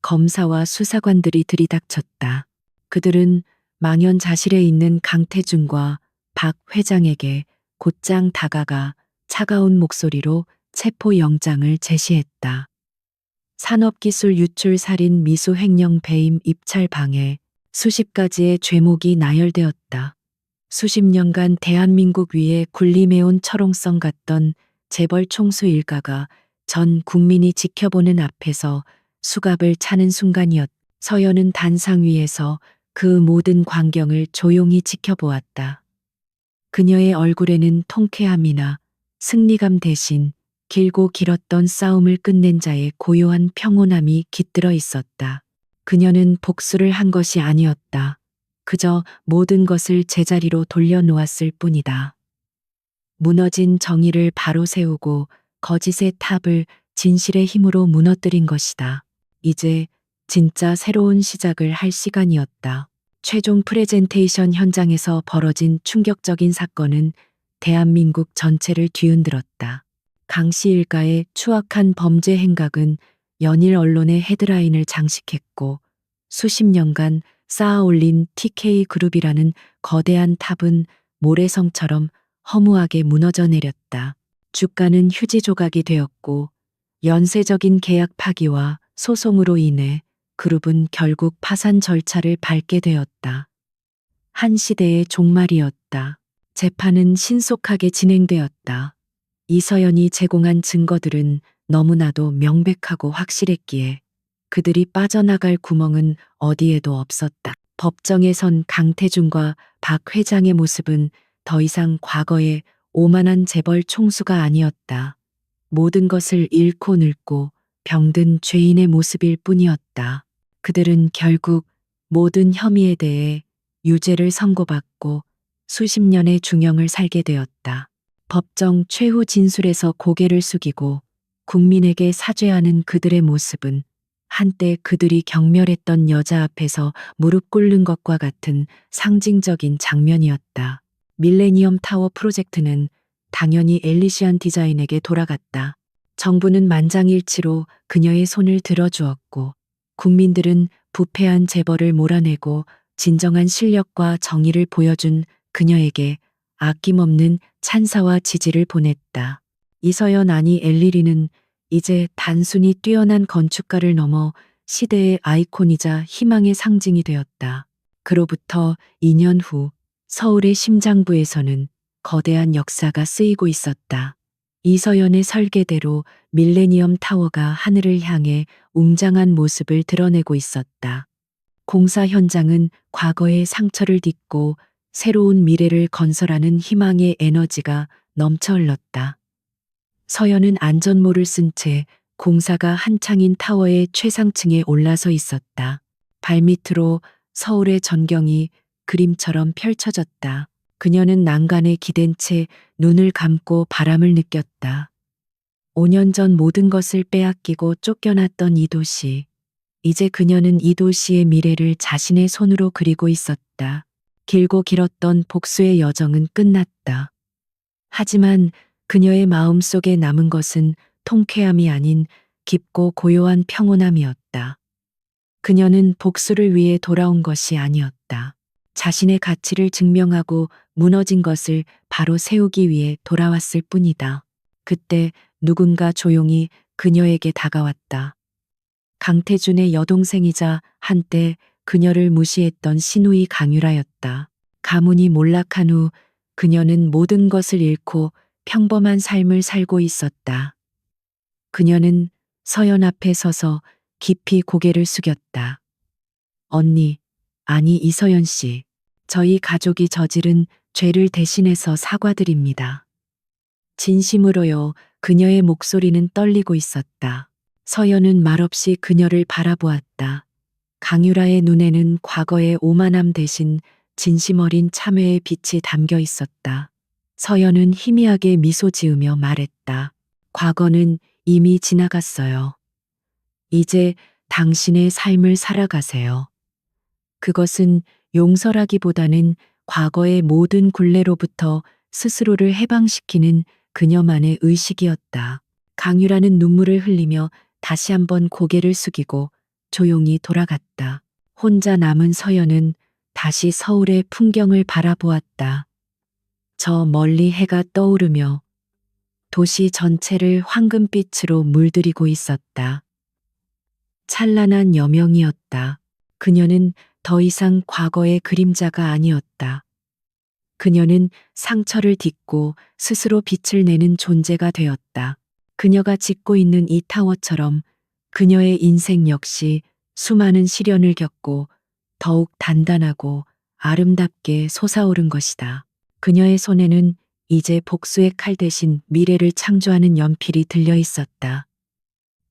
검사와 수사관들이 들이닥쳤다. 그들은 망연자실해 있는 강태준과 박 회장에게 곧장 다가가 차가운 목소리로 체포영장을 제시했다. 산업기술 유출 살인 미수 횡령 배임 입찰 방해 수십 가지의 죄목이 나열되었다. 수십 년간 대한민국 위에 군림해온 철옹성 같던 재벌 총수 일가가 전 국민이 지켜보는 앞에서 수갑을 차는 순간이었다. 서연은 단상 위에서 그 모든 광경을 조용히 지켜보았다. 그녀의 얼굴에는 통쾌함이나 승리감 대신 길고 길었던 싸움을 끝낸 자의 고요한 평온함이 깃들어 있었다. 그녀는 복수를 한 것이 아니었다. 그저 모든 것을 제자리로 돌려놓았을 뿐이다. 무너진 정의를 바로 세우고 거짓의 탑을 진실의 힘으로 무너뜨린 것이다. 이제 진짜 새로운 시작을 할 시간이었다. 최종 프레젠테이션 현장에서 벌어진 충격적인 사건은 대한민국 전체를 뒤흔들었다. 강씨 일가의 추악한 범죄 행각은 연일 언론의 헤드라인을 장식했고 수십 년간 쌓아올린 TK그룹이라는 거대한 탑은 모래성처럼 허무하게 무너져 내렸다. 주가는 휴지 조각이 되었고 연쇄적인 계약 파기와 소송으로 인해 그룹은 결국 파산 절차를 밟게 되었다. 한 시대의 종말이었다. 재판은 신속하게 진행되었다. 이서연이 제공한 증거들은 너무나도 명백하고 확실했기에 그들이 빠져나갈 구멍은 어디에도 없었다. 법정에 선 강태준과 박 회장의 모습은 더 이상 과거의 오만한 재벌 총수가 아니었다. 모든 것을 잃고 늙고 병든 죄인의 모습일 뿐이었다. 그들은 결국 모든 혐의에 대해 유죄를 선고받고 수십 년의 중형을 살게 되었다. 법정 최후 진술에서 고개를 숙이고 국민에게 사죄하는 그들의 모습은 한때 그들이 경멸했던 여자 앞에서 무릎 꿇는 것과 같은 상징적인 장면이었다. 밀레니엄 타워 프로젝트는 당연히 엘리시안 디자인에게 돌아갔다. 정부는 만장일치로 그녀의 손을 들어주었고 국민들은 부패한 재벌을 몰아내고 진정한 실력과 정의를 보여준 그녀에게 아낌없는 찬사와 지지를 보냈다. 이서연 아니 엘리리는 이제 단순히 뛰어난 건축가를 넘어 시대의 아이콘이자 희망의 상징이 되었다. 그로부터 2년 후 서울의 심장부에서는 거대한 역사가 쓰이고 있었다. 이서연의 설계대로 밀레니엄 타워가 하늘을 향해 웅장한 모습을 드러내고 있었다. 공사 현장은 과거의 상처를 딛고 새로운 미래를 건설하는 희망의 에너지가 넘쳐 흘렀다. 서연은 안전모를 쓴 채 공사가 한창인 타워의 최상층에 올라서 있었다. 발밑으로 서울의 전경이 그림처럼 펼쳐졌다. 그녀는 난간에 기댄 채 눈을 감고 바람을 느꼈다. 5년 전 모든 것을 빼앗기고 쫓겨났던 이 도시. 이제 그녀는 이 도시의 미래를 자신의 손으로 그리고 있었다. 길고 길었던 복수의 여정은 끝났다. 하지만 그녀의 마음 속에 남은 것은 통쾌함이 아닌 깊고 고요한 평온함이었다. 그녀는 복수를 위해 돌아온 것이 아니었다. 자신의 가치를 증명하고 무너진 것을 바로 세우기 위해 돌아왔을 뿐이다. 그때 누군가 조용히 그녀에게 다가왔다. 강태준의 여동생이자 한때 그녀를 무시했던 시누이 강유라였다. 가문이 몰락한 후 그녀는 모든 것을 잃고 평범한 삶을 살고 있었다. 그녀는 서연 앞에 서서 깊이 고개를 숙였다. 언니, 아니 이서연 씨, 저희 가족이 저지른 죄를 대신해서 사과드립니다. 진심으로요. 그녀의 목소리는 떨리고 있었다. 서연은 말없이 그녀를 바라보았다. 강유라의 눈에는 과거의 오만함 대신 진심 어린 참회의 빛이 담겨 있었다. 서연은 희미하게 미소 지으며 말했다. 과거는 이미 지나갔어요. 이제 당신의 삶을 살아가세요. 그것은 용서라기보다는 과거의 모든 굴레로부터 스스로를 해방시키는 그녀만의 의식이었다. 강유라는 눈물을 흘리며 다시 한번 고개를 숙이고 조용히 돌아갔다. 혼자 남은 서연은 다시 서울의 풍경을 바라보았다. 저 멀리 해가 떠오르며 도시 전체를 황금빛으로 물들이고 있었다. 찬란한 여명이었다. 그녀는 더 이상 과거의 그림자가 아니었다. 그녀는 상처를 딛고 스스로 빛을 내는 존재가 되었다. 그녀가 짓고 있는 이 타워처럼 그녀의 인생 역시 수많은 시련을 겪고 더욱 단단하고 아름답게 솟아오른 것이다. 그녀의 손에는 이제 복수의 칼 대신 미래를 창조하는 연필이 들려 있었다.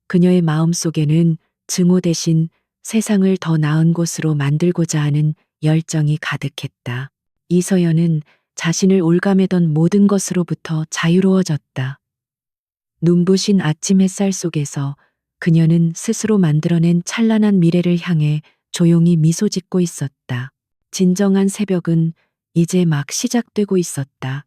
그녀의 마음 속에는 증오 대신 세상을 더 나은 곳으로 만들고자 하는 열정이 가득했다. 이서연은 자신을 올가매던 모든 것으로부터 자유로워졌다. 눈부신 아침 햇살 속에서 그녀는 스스로 만들어낸 찬란한 미래를 향해 조용히 미소 짓고 있었다. 진정한 새벽은 이제 막 시작되고 있었다.